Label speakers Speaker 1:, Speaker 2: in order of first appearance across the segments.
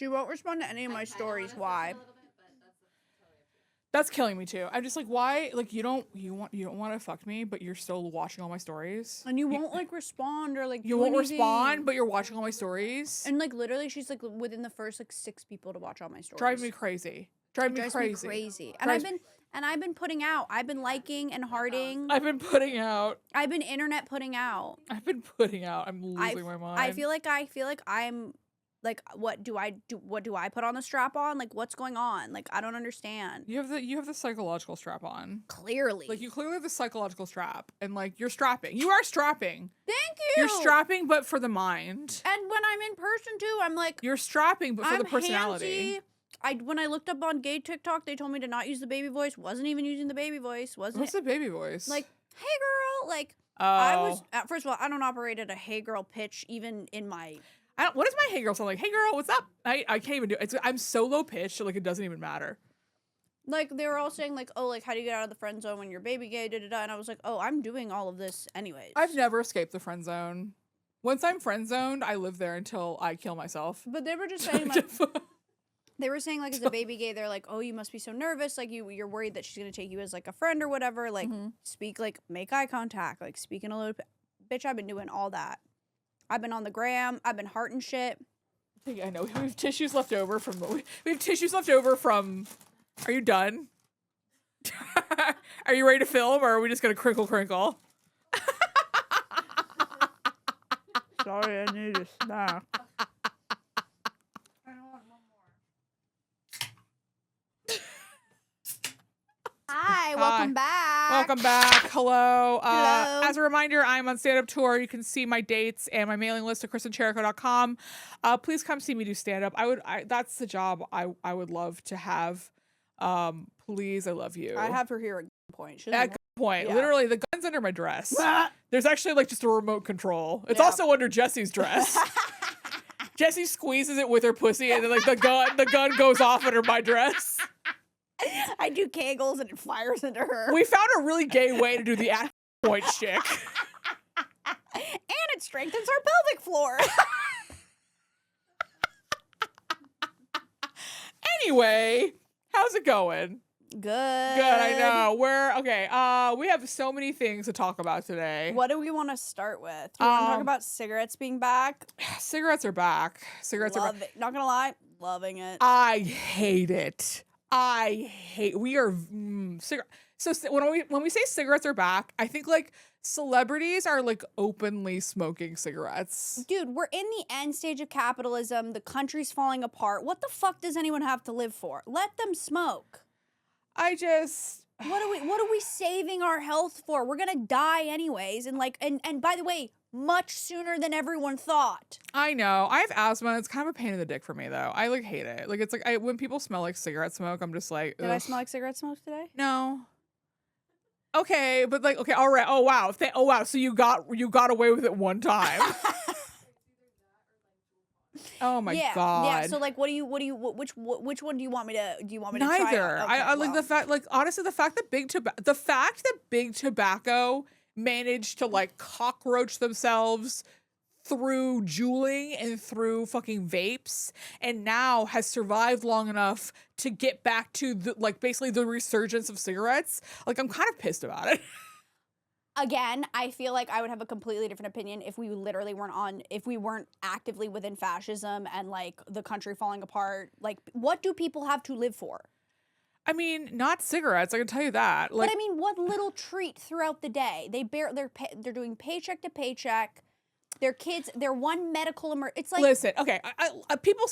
Speaker 1: She won't respond to any of my stories. Why?
Speaker 2: That's killing me too. I'm just like, why? Like, you don't want to fuck me, but you're still watching all my stories.
Speaker 1: And you won't like respond or like.
Speaker 2: You won't respond, but you're watching all my stories.
Speaker 1: And like literally, she's like within the first like 6 people to watch all my stories.
Speaker 2: Drive me crazy. Drives me crazy.
Speaker 1: And I've been putting out. I've been liking and hearting.
Speaker 2: I've been putting out.
Speaker 1: I've been internet putting out.
Speaker 2: I've been putting out. I'm losing my mind.
Speaker 1: I feel like I'm like, what do I do? What do I put on the strap on? Like, what's going on? Like, I don't understand.
Speaker 2: You have the psychological strap on.
Speaker 1: Clearly.
Speaker 2: Like, you clearly have the psychological strap. And, like, you're strapping. You are strapping.
Speaker 1: Thank you.
Speaker 2: You're strapping, but for the mind.
Speaker 1: And when I'm in person, too, I'm like...
Speaker 2: You're strapping, but for the personality.
Speaker 1: Handsy. When I looked up on gay TikTok, they told me to not use the baby voice. Wasn't even using the baby voice. What's
Speaker 2: the baby voice?
Speaker 1: Like, hey, girl. Like,
Speaker 2: oh.
Speaker 1: I was... First of all, I don't operate at a hey, girl pitch, even in my...
Speaker 2: What does my hey girl sound like? Hey girl, what's up? I can't even do it. I'm so low pitched, like it doesn't even matter.
Speaker 1: Like they were all saying like, oh, like how do you get out of the friend zone when you're baby gay, and I was like, oh, I'm doing all of this anyways.
Speaker 2: I've never escaped the friend zone. Once I'm friend zoned, I live there until I kill myself.
Speaker 1: But they were just saying like, they were saying like as a baby gay, they're like, oh, you must be so nervous, like you're worried that she's gonna take you as like a friend or whatever. Like speak, like make eye contact, like speak in a little. Bitch, I've been doing all that. I've been on the gram. I've been hearting shit.
Speaker 2: Yeah, I know. We have tissues left over from. We have tissues left over from. Are you done? Are you ready to film, or are we just gonna crinkle?
Speaker 1: Sorry, I need a snack. Hi, welcome back.
Speaker 2: Welcome back. Hello.
Speaker 1: Hello.
Speaker 2: As a reminder, I'm on Standup tour. You can see my dates and my mailing list at KristinChirico.com. Please come see me do stand-up. That's the job I would love to have. Please, I love you.
Speaker 1: I have her here at gunpoint.
Speaker 2: At gunpoint. Yeah. Literally, the gun's under my dress. There's actually like just a remote control. It's also under Jesse's dress. Jessie squeezes it with her pussy, and then like the gun goes off under my dress.
Speaker 1: I do kegels and it fires into her.
Speaker 2: We found a really gay way to do the at point chick.
Speaker 1: And it strengthens our pelvic floor.
Speaker 2: Anyway, how's it going?
Speaker 1: Good.
Speaker 2: Good, I know. We have so many things to talk about today.
Speaker 1: What do we want to start with? Do we want to talk about cigarettes being back?
Speaker 2: Cigarettes are back. Cigarettes are back.
Speaker 1: Not gonna lie, loving it.
Speaker 2: I hate it. We are so when we say cigarettes are back, I think like celebrities are like openly smoking cigarettes.
Speaker 1: Dude, we're in the end stage of capitalism. The country's falling apart. What the fuck does anyone have to live for? Let them smoke.
Speaker 2: What
Speaker 1: are we saving our health for? We're gonna die anyways, and by the way, much sooner than everyone thought.
Speaker 2: I know. I have asthma. It's kind of a pain in the dick for me, though. I like hate it. Like it's like when people smell like cigarette smoke, I'm just like, ugh.
Speaker 1: Did I smell like cigarette smoke today?
Speaker 2: No. Okay, but like, okay, all right. Oh wow. So you got away with it one time. Oh my god.
Speaker 1: Yeah. So like, which one do you want me to? Do you want me to
Speaker 2: Neither.
Speaker 1: try? Okay,
Speaker 2: I like the fact. Like honestly, the fact that big tobacco managed to like cockroach themselves through juuling and through fucking vapes, and now has survived long enough to get back to basically the resurgence of cigarettes. Like I'm kind of pissed about it.
Speaker 1: Again, I feel like I would have a completely different opinion if we literally if we weren't actively within fascism and like the country falling apart. Like, what do people have to live for?
Speaker 2: I mean, not cigarettes. I can tell you that. Like,
Speaker 1: but I mean, what little treat throughout the day? They're doing paycheck to paycheck. Their kids, their one medical It's like,
Speaker 2: listen, okay, people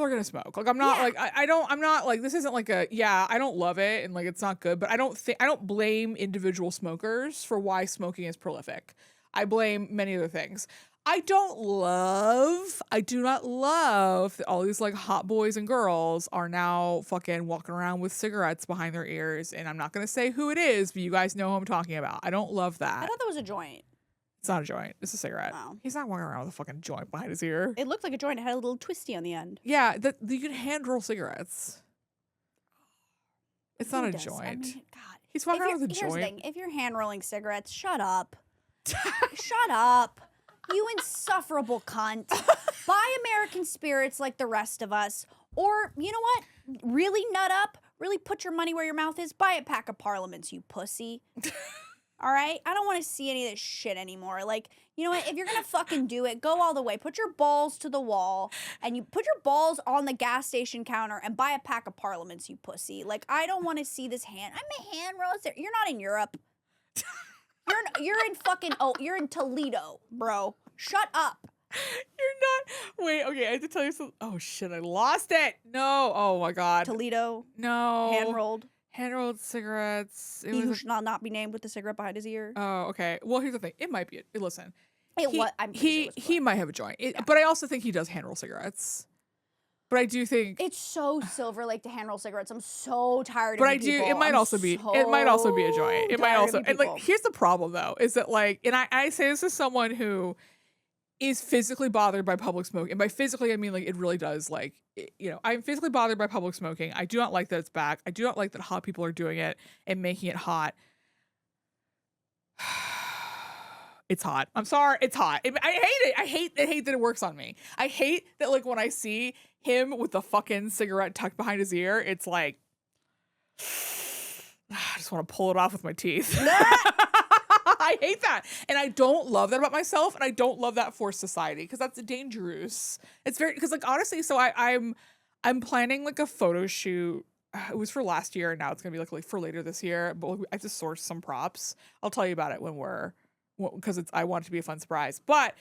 Speaker 2: are gonna smoke. Like, I'm not I'm not like, this isn't like I don't love it and like it's not good, but I don't blame individual smokers for why smoking is prolific. I blame many other things. I do not love that all these like hot boys and girls are now fucking walking around with cigarettes behind their ears, and I'm not gonna say who it is, but you guys know who I'm talking about. I don't love that.
Speaker 1: I thought that was a joint.
Speaker 2: It's not a joint. It's a cigarette.
Speaker 1: Oh.
Speaker 2: He's not walking around with a fucking joint behind his ear.
Speaker 1: It looked like a joint. It had a little twisty on the end.
Speaker 2: Yeah, you can hand roll cigarettes. It's not a joint. I mean,
Speaker 1: God.
Speaker 2: He's walking around with a
Speaker 1: Here's
Speaker 2: joint.
Speaker 1: the thing. If you're hand rolling cigarettes, shut up. Shut up. You insufferable cunt. Buy American spirits like the rest of us. Or, you know what? Really nut up. Really put your money where your mouth is. Buy a pack of Parliaments, you pussy. All right? I don't want to see any of this shit anymore. Like, you know what? If you're going to fucking do it, go all the way. Put your balls to the wall. And you put your balls on the gas station counter and buy a pack of Parliaments, you pussy. Like, I don't want to see this hand. I'm a hand roaster. You're not in Europe. You're in fucking, you're in Toledo, bro. Shut up.
Speaker 2: You're not. Wait, okay, I have to tell you something. Oh, shit, I lost it. No. Oh, my God.
Speaker 1: Toledo.
Speaker 2: No.
Speaker 1: Hand-rolled
Speaker 2: cigarettes.
Speaker 1: He who should not be named with the cigarette behind his ear.
Speaker 2: Oh, okay. Well, here's the thing. It might be. Listen.
Speaker 1: I'm pretty sure
Speaker 2: he might have a joint. But I also think he does hand-roll cigarettes. But I do think
Speaker 1: it's so Silver Lake to hand roll cigarettes. I'm so tired.
Speaker 2: But
Speaker 1: of
Speaker 2: I do.
Speaker 1: people.
Speaker 2: It might also be a joint. It might also. And like, here's the problem though, is that like, and I say this as someone who is physically bothered by public smoking. And by physically, I mean like it really does. Like, you know, I'm physically bothered by public smoking. I do not like that it's back. I do not like that hot people are doing it and making it hot. It's hot. I'm sorry. It's hot. I hate it. I hate that it works on me. I hate that like when I see him with the fucking cigarette tucked behind his ear, it's like, I just want to pull it off with my teeth. I hate that. And I don't love that about myself. And I don't love that for society because that's dangerous. It's very, because like honestly, so I'm planning like a photo shoot. It was for last year and now it's going to be like for later this year. But I have to source some props. I'll tell you about it because I want it to be a fun surprise. But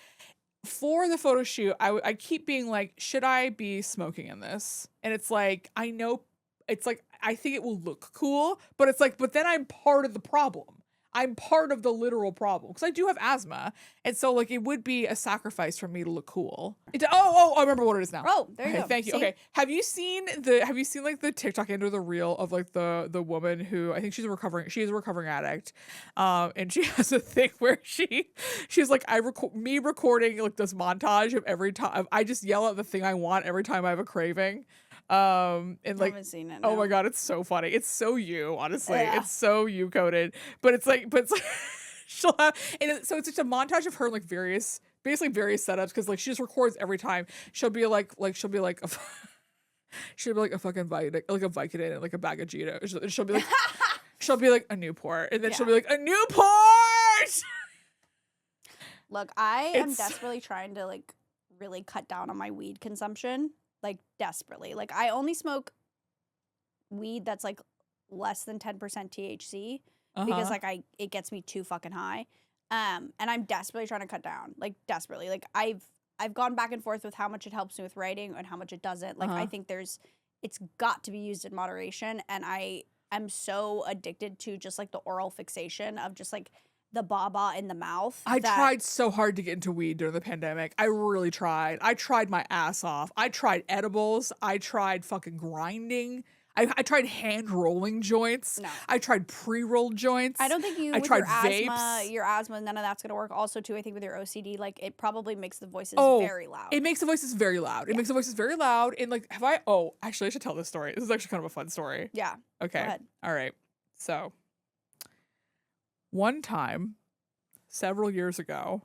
Speaker 2: for the photo shoot, I keep being like, should I be smoking in this? And it's like, I know, it's like, I think it will look cool, but it's like, but then I'm part of the problem. I'm part of the literal problem because I do have asthma. And so like, it would be a sacrifice for me to look cool. I remember what it is now.
Speaker 1: Oh, there you go.
Speaker 2: Thank you.
Speaker 1: See?
Speaker 2: Okay. Have you seen like the TikTok end or the reel of like the woman who I think she's a recovering addict. And she has a thing where she's like, me recording like this montage of every time I just yell out the thing I want every time I have a craving. And like, I haven't seen it. No. Oh my God, it's so funny. It's so you, honestly. Yeah. It's so you coded, but it's like she'll have, so it's just a montage of her like various setups because like she just records every time. She'll be like a fucking Vicodin and like a bag of Cheetos. She'll be like a Newport, and then she'll be like a Newport.
Speaker 1: Look, I am desperately trying to like really cut down on my weed consumption. Like desperately. Like I only smoke weed that's like less than 10% THC because like it gets me too fucking high. And I'm desperately trying to cut down. Like desperately. Like I've gone back and forth with how much it helps me with writing and how much it doesn't. Like I think it's got to be used in moderation, and I'm so addicted to just like the oral fixation of just like the baba in the mouth.
Speaker 2: I tried so hard to get into weed during the pandemic. I really tried. I tried my ass off. I tried edibles. I tried fucking grinding. I tried hand rolling joints. No. I tried pre-rolled joints.
Speaker 1: I don't think I tried your asthma, none of that's going to work. Also, too, I think with your OCD, like it probably makes the voices very loud.
Speaker 2: It makes the voices very loud. It makes the voices very loud. And like, actually, I should tell this story. This is actually kind of a fun story.
Speaker 1: Yeah.
Speaker 2: Okay. Go ahead. All right. So one time, several years ago,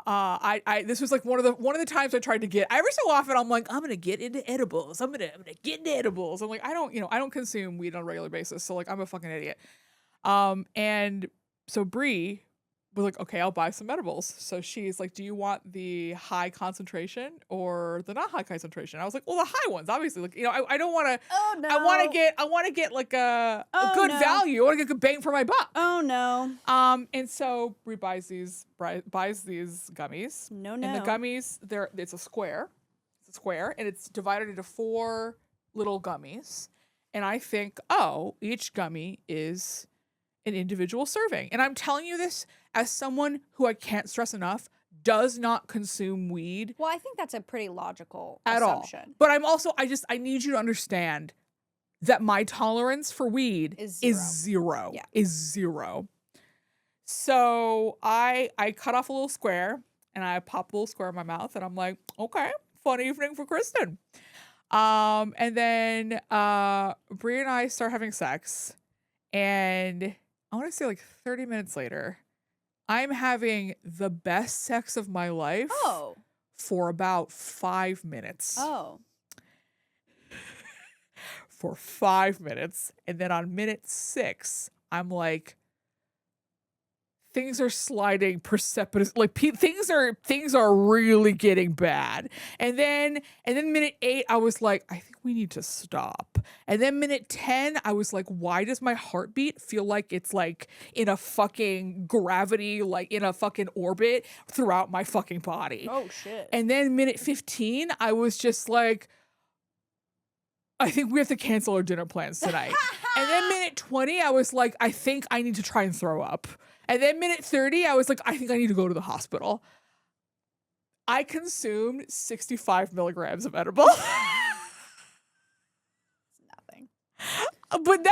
Speaker 2: this was like one of the times I tried to get. Every so often, I'm like, I'm gonna get into edibles. I'm gonna get into edibles. I'm like, I don't consume weed on a regular basis, so like, I'm a fucking idiot. And so Bree was like, okay, I'll buy some edibles. So she's like, do you want the high concentration or the not high concentration? I was like, well, the high ones, obviously. Like, I don't want to. Oh no. I want to get like a good value. I want to get a good bang for my buck.
Speaker 1: Oh no.
Speaker 2: And so Brie buys these gummies.
Speaker 1: No.
Speaker 2: And the gummies, it's a square. It's a square, and it's divided into 4 little gummies. And I think, each gummy is an individual serving. And I'm telling you this as someone who, I can't stress enough, does not consume weed.
Speaker 1: Well, I think that's a pretty logical
Speaker 2: assumption. All. But I'm also, I need you to understand that my tolerance for weed is zero.
Speaker 1: Yeah.
Speaker 2: Is zero. So I cut off a little square and I pop a little square in my mouth and I'm like, okay, fun evening for Kristin. And then Brie and I start having sex, and I want to say like 30 minutes later, I'm having the best sex of my life
Speaker 1: Oh.
Speaker 2: for about 5 minutes.
Speaker 1: Oh.
Speaker 2: For 5 minutes. And then on minute 6, I'm like, things are sliding precipitous. Like things are really getting bad. And then minute 8, I was like, I think we need to stop. And then minute 10, I was like, why does my heartbeat feel like it's like in a fucking gravity, like in a fucking orbit throughout my fucking body?
Speaker 1: Oh shit.
Speaker 2: And then minute 15, I was just like, I think we have to cancel our dinner plans tonight. And then minute 20, I was like, I think I need to try and throw up. And then minute 30, I was like, I think I need to go to the hospital. I consumed 65 milligrams of edible.
Speaker 1: Nothing.
Speaker 2: But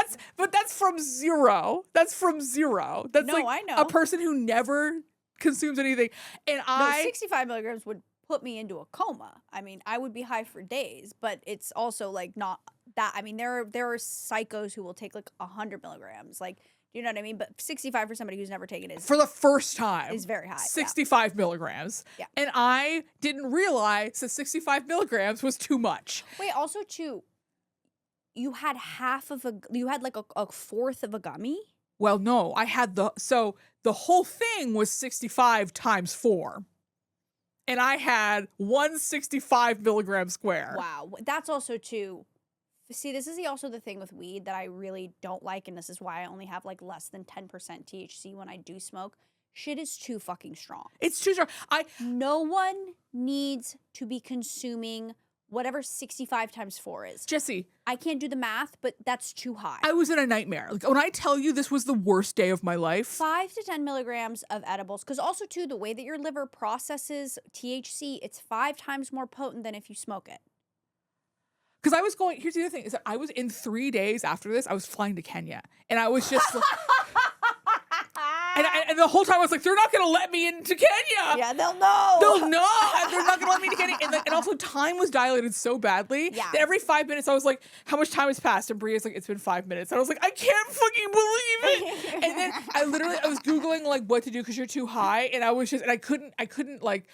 Speaker 2: that's from zero. That's from zero. That's
Speaker 1: No,
Speaker 2: like
Speaker 1: I know.
Speaker 2: a person who never consumes anything. And
Speaker 1: No, 65 milligrams would put me into a coma. I mean, I would be high for days, but it's also like not that. I mean, there are psychos who will take like 100 milligrams. Like, you know what I mean? But 65 for somebody who's never taken it
Speaker 2: for the first time
Speaker 1: is very high.
Speaker 2: 65 milligrams.
Speaker 1: Yeah.
Speaker 2: And I didn't realize that 65 milligrams was too much.
Speaker 1: Wait, also too, you had like a fourth of a gummy?
Speaker 2: Well, no, I had the whole thing was 65 times 4. And I had 165 milligram square.
Speaker 1: Wow. That's also too. See, this is also the thing with weed that I really don't like, and this is why I only have like less than 10% THC when I do smoke. Shit is too fucking strong.
Speaker 2: It's too strong.
Speaker 1: No one needs to be consuming whatever 65 times 4 is.
Speaker 2: Jesse,
Speaker 1: I can't do the math, but that's too high.
Speaker 2: I was in a nightmare. Like when I tell you this was the worst day of my life.
Speaker 1: 5 to 10 milligrams of edibles, because also too, the way that your liver processes THC, it's 5 times more potent than if you smoke it.
Speaker 2: Because I was going, here's the other thing, is that I was in 3 days after this, I was flying to Kenya. And I was just like, and the whole time I was like, they're not going to let me into Kenya.
Speaker 1: Yeah, they'll know.
Speaker 2: They'll know. They're not going to let me into Kenya. And also time was dilated so badly that every 5 minutes I was like, how much time has passed? And Bria's like, it's been 5 minutes. And I was like, I can't fucking believe it. And then I was Googling like what to do because you're too high. And I was just, and I couldn't like,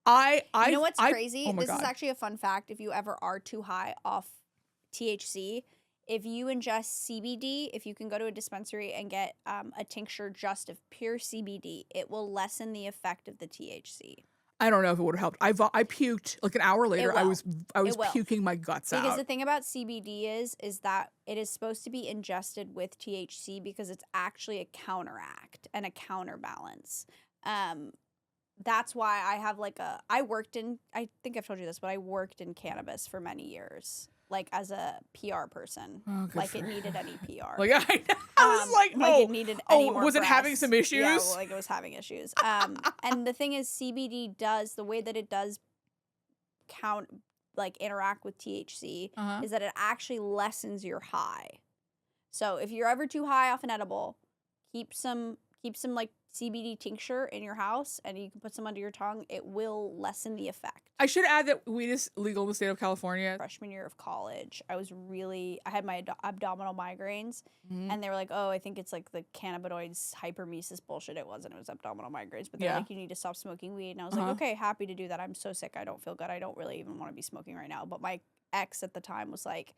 Speaker 2: you
Speaker 1: know what's crazy?
Speaker 2: Oh my
Speaker 1: this
Speaker 2: God.
Speaker 1: is actually a fun fact. If you ever are too high off THC, if you ingest CBD, if you can go to a dispensary and get a tincture just of pure CBD, it will lessen the effect of the THC.
Speaker 2: I don't know if it would have helped. I puked like an hour later. I was puking my guts out.
Speaker 1: Because the thing about CBD is that it is supposed to be ingested with THC because it's actually a counteract and a counterbalance. That's why I have like I think I've told you this, but I worked in cannabis for many years, like as a PR person. Like it needed any PR.
Speaker 2: Like I was like,
Speaker 1: it needed any more
Speaker 2: was it
Speaker 1: press.
Speaker 2: having some issues?
Speaker 1: Yeah, well, like it was having issues. And the thing is, CBD does, the way that it does interact with THC is that it actually lessens your high. So if you're ever too high off an edible, keep some like CBD tincture in your house, and you can put some under your tongue. It will lessen the effect.
Speaker 2: I should add that weed is legal in the state of California.
Speaker 1: Freshman year of college, I had my abdominal migraines, and they were like, "Oh, I think it's like the cannabinoids hypermesis bullshit." It wasn't. It was abdominal migraines. But they're like, "You need to stop smoking weed," and I was like, "Okay, happy to do that. I'm so sick. I don't feel good. I don't really even want to be smoking right now." But my ex at the time was like,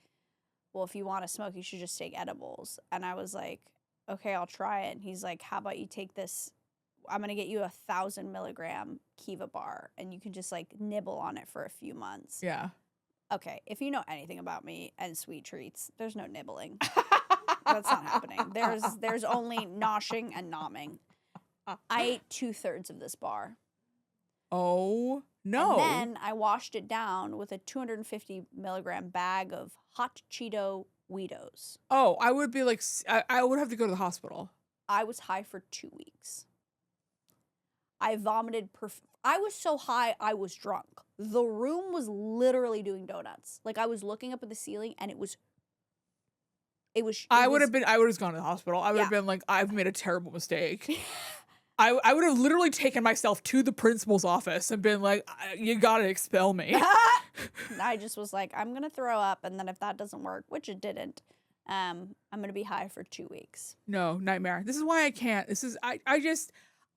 Speaker 1: "Well, if you want to smoke, you should just take edibles," and I was like, okay, I'll try it. And he's like, how about you take this? I'm going to get you 1,000 milligram Kiva bar, and you can just like nibble on it for a few months.
Speaker 2: Yeah.
Speaker 1: Okay. If you know anything about me and sweet treats, there's no nibbling. That's not happening. There's only noshing and nomming. I ate 2/3 of this bar.
Speaker 2: Oh, no.
Speaker 1: And then I washed it down with a 250 milligram bag of hot Cheeto Weedos.
Speaker 2: Oh, I would be like, I would have to go to the hospital.
Speaker 1: I was high for 2 weeks. I vomited. I was so high, I was drunk. The room was literally doing donuts. Like I was looking up at the ceiling, and it was. I would have
Speaker 2: gone to the hospital. I would have been like, I've made a terrible mistake. I would have literally taken myself to the principal's office and been like, you gotta expel me.
Speaker 1: I just was like, I'm gonna throw up, and then if that doesn't work, which it didn't, I'm gonna be high for 2 weeks.
Speaker 2: No, nightmare. This is why I can't.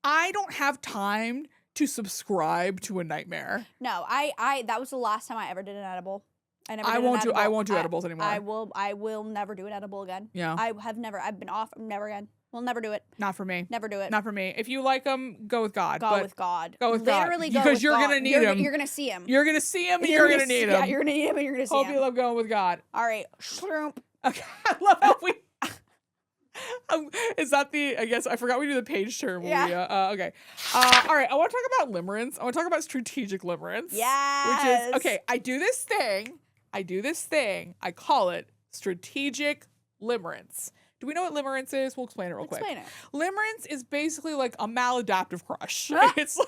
Speaker 2: I don't have time to subscribe to a nightmare.
Speaker 1: No, I that was the last time I ever did an edible. I
Speaker 2: won't do edibles anymore.
Speaker 1: I will never do an edible again.
Speaker 2: Yeah.
Speaker 1: I've been off, never again. We'll never do it.
Speaker 2: Not for me.
Speaker 1: Never do it.
Speaker 2: Not for me. If you like them, go with God.
Speaker 1: Go with God.
Speaker 2: Go with God.
Speaker 1: Literally go
Speaker 2: because
Speaker 1: with
Speaker 2: you're
Speaker 1: God.
Speaker 2: gonna need him.
Speaker 1: You're gonna see him.
Speaker 2: You're gonna see him and you're gonna need him.
Speaker 1: Yeah, you're gonna need him and you're gonna see
Speaker 2: Hope
Speaker 1: him.
Speaker 2: you love going with God.
Speaker 1: All right. Shroomp.
Speaker 2: Okay. I love how we is that the, I guess, I forgot we do the page term.
Speaker 1: Yeah.
Speaker 2: Okay. All right. I want to talk about limerence. I want to talk about strategic limerence.
Speaker 1: Yes.
Speaker 2: Which is, okay, I do this thing. I call it strategic limerence. Do we know what limerence is? We'll explain it real quick.
Speaker 1: Explain it.
Speaker 2: Limerence is basically like a maladaptive crush. It's like,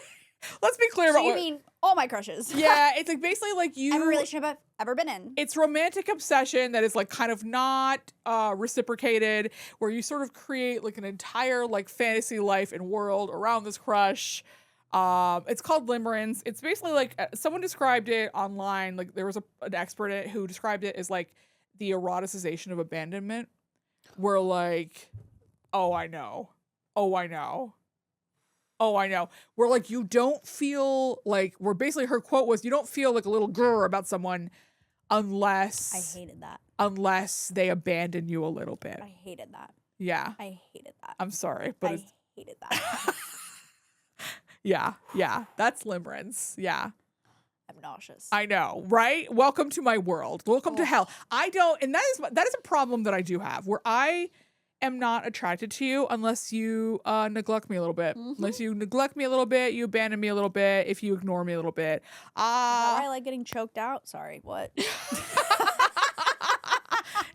Speaker 2: let's be clear
Speaker 1: So
Speaker 2: about
Speaker 1: you mean all my crushes?
Speaker 2: Yeah, it's like basically like you.
Speaker 1: Every relationship I've ever been in.
Speaker 2: It's romantic obsession that is like kind of not reciprocated, where you sort of create like an entire like fantasy life and world around this crush. It's called limerence. It's basically like someone described it online. Like there was an expert in it who described it as like the eroticization of abandonment, where like, oh, I know. Where like you don't feel like, where basically her quote was, you don't feel like a little grr about someone unless
Speaker 1: I hated that.
Speaker 2: Unless they abandon you a little bit.
Speaker 1: I hated that.
Speaker 2: Yeah.
Speaker 1: I hated that.
Speaker 2: I'm sorry, but
Speaker 1: I hated that.
Speaker 2: yeah. That's limerence. Yeah.
Speaker 1: I'm nauseous.
Speaker 2: I know, right? Welcome to my world. Welcome to hell. I don't, and that is a problem that I do have, where I am not attracted to you unless you neglect me a little bit. Unless you neglect me a little bit, you abandon me a little bit, if you ignore me a little bit.
Speaker 1: Is that why I like getting choked out? Sorry, what?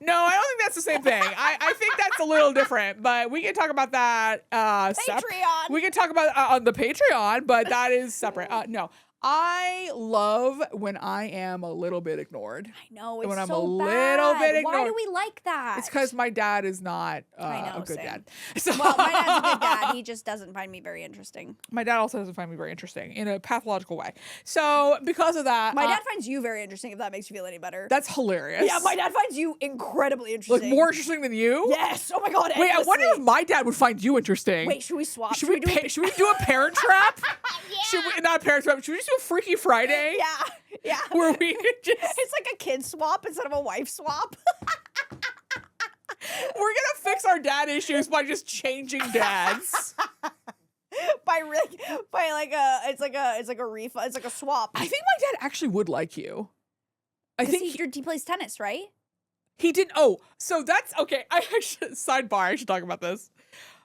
Speaker 2: No, I don't think that's the same thing. I think that's a little different, but we can talk about that.
Speaker 1: Patreon.
Speaker 2: We can talk about it on the Patreon, but that is separate. No. I love when I am a little bit ignored.
Speaker 1: I know, it's
Speaker 2: when I'm
Speaker 1: so
Speaker 2: a little bit ignored.
Speaker 1: Why do we like that?
Speaker 2: It's because my dad is not a good
Speaker 1: same.
Speaker 2: dad. So
Speaker 1: Well, my dad's a good dad. He just doesn't find me very interesting.
Speaker 2: My dad also doesn't find me very interesting in a pathological way. So because of that,
Speaker 1: my dad finds you very interesting, if that makes you feel any better.
Speaker 2: That's hilarious.
Speaker 1: Yeah, my dad finds you incredibly interesting.
Speaker 2: Like more interesting than you?
Speaker 1: Yes. Oh my God.
Speaker 2: Wait, I wonder if my dad would find you interesting.
Speaker 1: Wait, should we swap?
Speaker 2: Should we do a parent trap? Should we, not a parent trap. Should we just do a Freaky Friday?
Speaker 1: Yeah.
Speaker 2: Where we just
Speaker 1: it's like a kid swap instead of a wife swap.
Speaker 2: We're gonna fix our dad issues by just changing dads.
Speaker 1: It's like a refund. It's like a swap.
Speaker 2: I think my dad actually would like you. I think
Speaker 1: he plays tennis, right?
Speaker 2: He did. Oh, so that's okay. Sidebar. I should talk about this.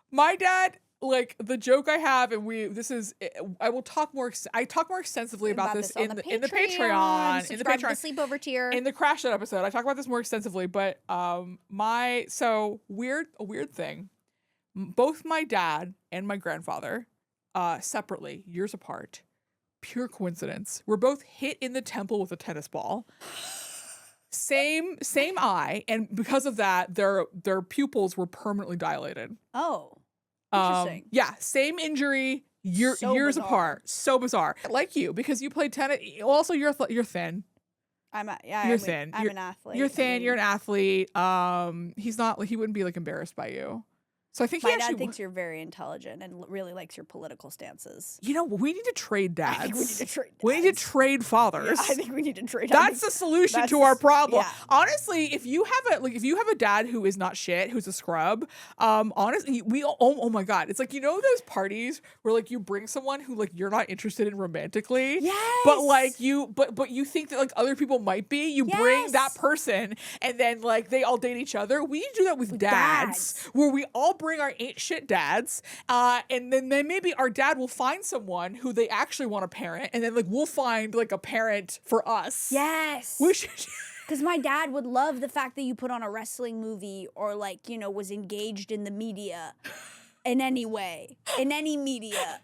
Speaker 2: My dad. Like the joke I have, and I will talk more. I talk more extensely about this in the Patreon,
Speaker 1: the sleepover tier,
Speaker 2: in the Crash That episode. I talk about this more extensively, but a weird thing. Both my dad and my grandfather, separately, years apart, pure coincidence, were both hit in the temple with a tennis ball. Same eye, and because of that, their pupils were permanently dilated.
Speaker 1: Oh. Interesting.
Speaker 2: Yeah, same injury, years
Speaker 1: bizarre.
Speaker 2: apart. So bizarre. Like you, because you played tennis. Also, you're thin. You're thin.
Speaker 1: I'm an athlete.
Speaker 2: You're thin. You're an athlete. He's not. He wouldn't be like embarrassed by you. So I think
Speaker 1: my dad thinks you're very intelligent and really likes your political stances.
Speaker 2: You know, we need to trade dads.
Speaker 1: I think we need to trade dads.
Speaker 2: We need to trade fathers.
Speaker 1: Yeah, I think we need to trade.
Speaker 2: That's the solution to our problem.
Speaker 1: Yeah.
Speaker 2: Honestly, if you have a dad who is not shit, who's a scrub, honestly, oh my God, it's like, you know those parties where like you bring someone who like you're not interested in romantically,
Speaker 1: yes,
Speaker 2: but like you think that like other people might be. You bring that person, and then like they all date each other. We need to do that with dads, where we all bring our ain't shit dads, and then maybe our dad will find someone who they actually want to parent, and then like we'll find like a parent for us.
Speaker 1: Yes,
Speaker 2: we should.
Speaker 1: Because my dad would love the fact that you put on a wrestling movie or like, you know, was engaged in the media in any way, in any media.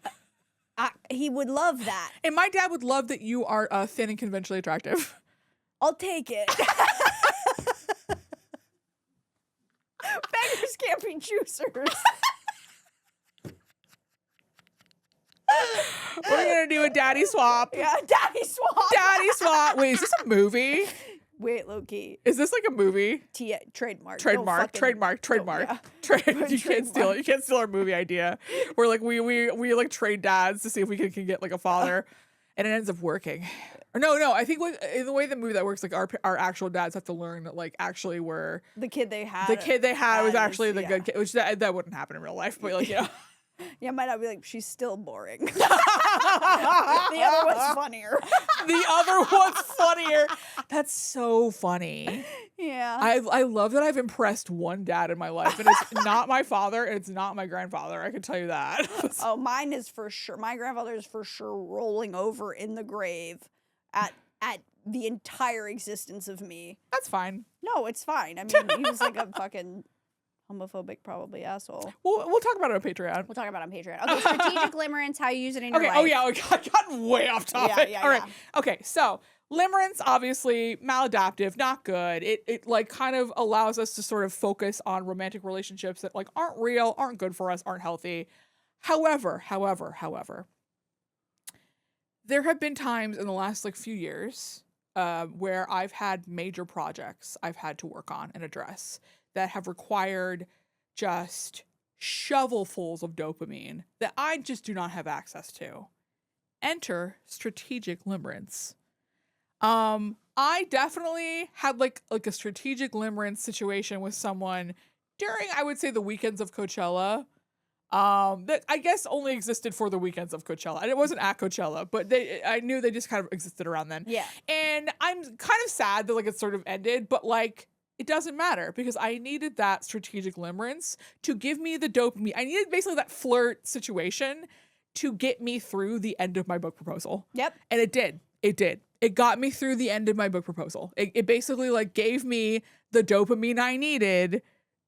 Speaker 1: He would love that.
Speaker 2: And my dad would love that you are thin and conventionally attractive.
Speaker 1: I'll take it. Beggars can't be choosers.
Speaker 2: We're gonna do a daddy swap.
Speaker 1: Yeah, daddy swap.
Speaker 2: Daddy swap. Wait, is this a movie?
Speaker 1: Wait, low key.
Speaker 2: Is this like a movie?
Speaker 1: Trademark.
Speaker 2: Trademark.
Speaker 1: Yeah.
Speaker 2: You can't steal it. You can't steal our movie idea. We're like we like trade dads to see if we can get like a father, and it ends up working. Or no. I think like in the way the movie that works, like our actual dads have to learn that like actually we're
Speaker 1: the kid they had.
Speaker 2: Was actually the good kid, which that wouldn't happen in real life. But like
Speaker 1: Yeah, it might not be like she's still boring. The other one's funnier.
Speaker 2: The other one's funnier. That's so funny.
Speaker 1: Yeah.
Speaker 2: I love that I've impressed one dad in my life, and it's not my father, and it's not my grandfather. I can tell you that.
Speaker 1: Oh, mine is for sure. My grandfather is for sure rolling over in the grave at the entire existence of me.
Speaker 2: That's fine.
Speaker 1: No, it's fine. I mean, he was like a fucking homophobic, probably asshole.
Speaker 2: We'll talk about it on Patreon.
Speaker 1: We'll talk about it on Patreon. Okay, strategic limerence, how you use it in your life.
Speaker 2: Oh yeah, I got way off topic.
Speaker 1: Yeah,
Speaker 2: all right. Okay, so limerence, obviously maladaptive, not good. It like kind of allows us to sort of focus on romantic relationships that like aren't real, aren't good for us, aren't healthy. However, there have been times in the last like few years where I've had major projects I've had to work on and address that have required just shovelfuls of dopamine that I just do not have access to. Enter strategic limerence. I definitely had like a strategic limerence situation with someone during, I would say, the weekends of Coachella. That I guess only existed for the weekends of Coachella. And it wasn't at Coachella, but I knew they just kind of existed around then.
Speaker 1: Yeah.
Speaker 2: And I'm kind of sad that like it sort of ended, but like it doesn't matter because I needed that strategic limerence to give me the dopamine. I needed basically that flirt situation to get me through the end of my book proposal.
Speaker 1: Yep.
Speaker 2: And it did. It got me through the end of my book proposal. It basically like gave me the dopamine I needed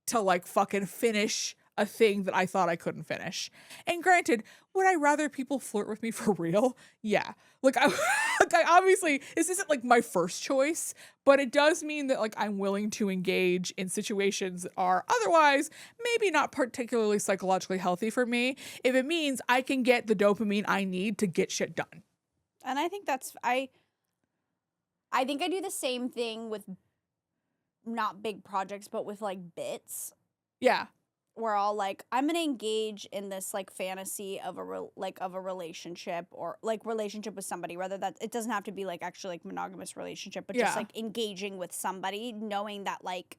Speaker 2: to like fucking finish a thing that I thought I couldn't finish. And granted, would I rather people flirt with me for real? Yeah. Like I obviously, this isn't like my first choice, but it does mean that like I'm willing to engage in situations that are otherwise maybe not particularly psychologically healthy for me if it means I can get the dopamine I need to get shit done.
Speaker 1: And I think I think I do the same thing with not big projects, but with like bits.
Speaker 2: Yeah.
Speaker 1: Where I'll like, I'm gonna engage in this like fantasy of a relationship or like relationship with somebody, whether that it doesn't have to be like actually like monogamous relationship, but just like engaging with somebody, knowing that like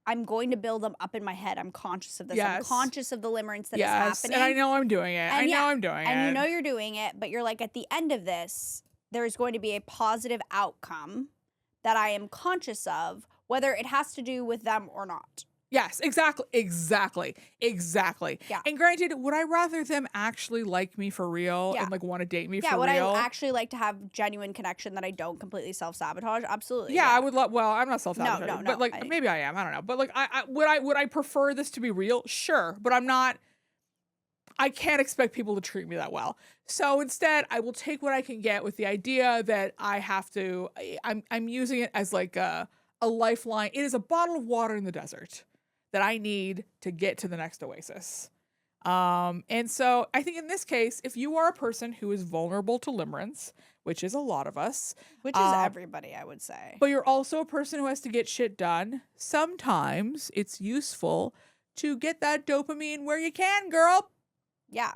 Speaker 1: I'm going to build them up in my head. I'm conscious of this.
Speaker 2: Yes.
Speaker 1: I'm conscious of the limerence that is happening.
Speaker 2: And I know I'm doing it.
Speaker 1: And
Speaker 2: And
Speaker 1: you know you're doing it, but you're like at the end of this, there's going to be a positive outcome that I am conscious of, whether it has to do with them or not.
Speaker 2: Yes, exactly.
Speaker 1: Yeah.
Speaker 2: And granted, would I rather them actually like me for real and like want to date me for real?
Speaker 1: Yeah, would I actually like to have genuine connection that I don't completely self-sabotage? Absolutely.
Speaker 2: Yeah, I would love, well, I'm not self-sabotaging,
Speaker 1: No,
Speaker 2: but like maybe I am, I don't know. But like would I prefer this to be real? Sure, but I can't expect people to treat me that well. So instead, I will take what I can get with the idea that I'm using it as like a lifeline. It is a bottle of water in the desert that I need to get to the next oasis. And so I think in this case, if you are a person who is vulnerable to limerence, which is a lot of us.
Speaker 1: Which is everybody, I would say.
Speaker 2: But you're also a person who has to get shit done. Sometimes it's useful to get that dopamine where you can, girl.
Speaker 1: Yeah.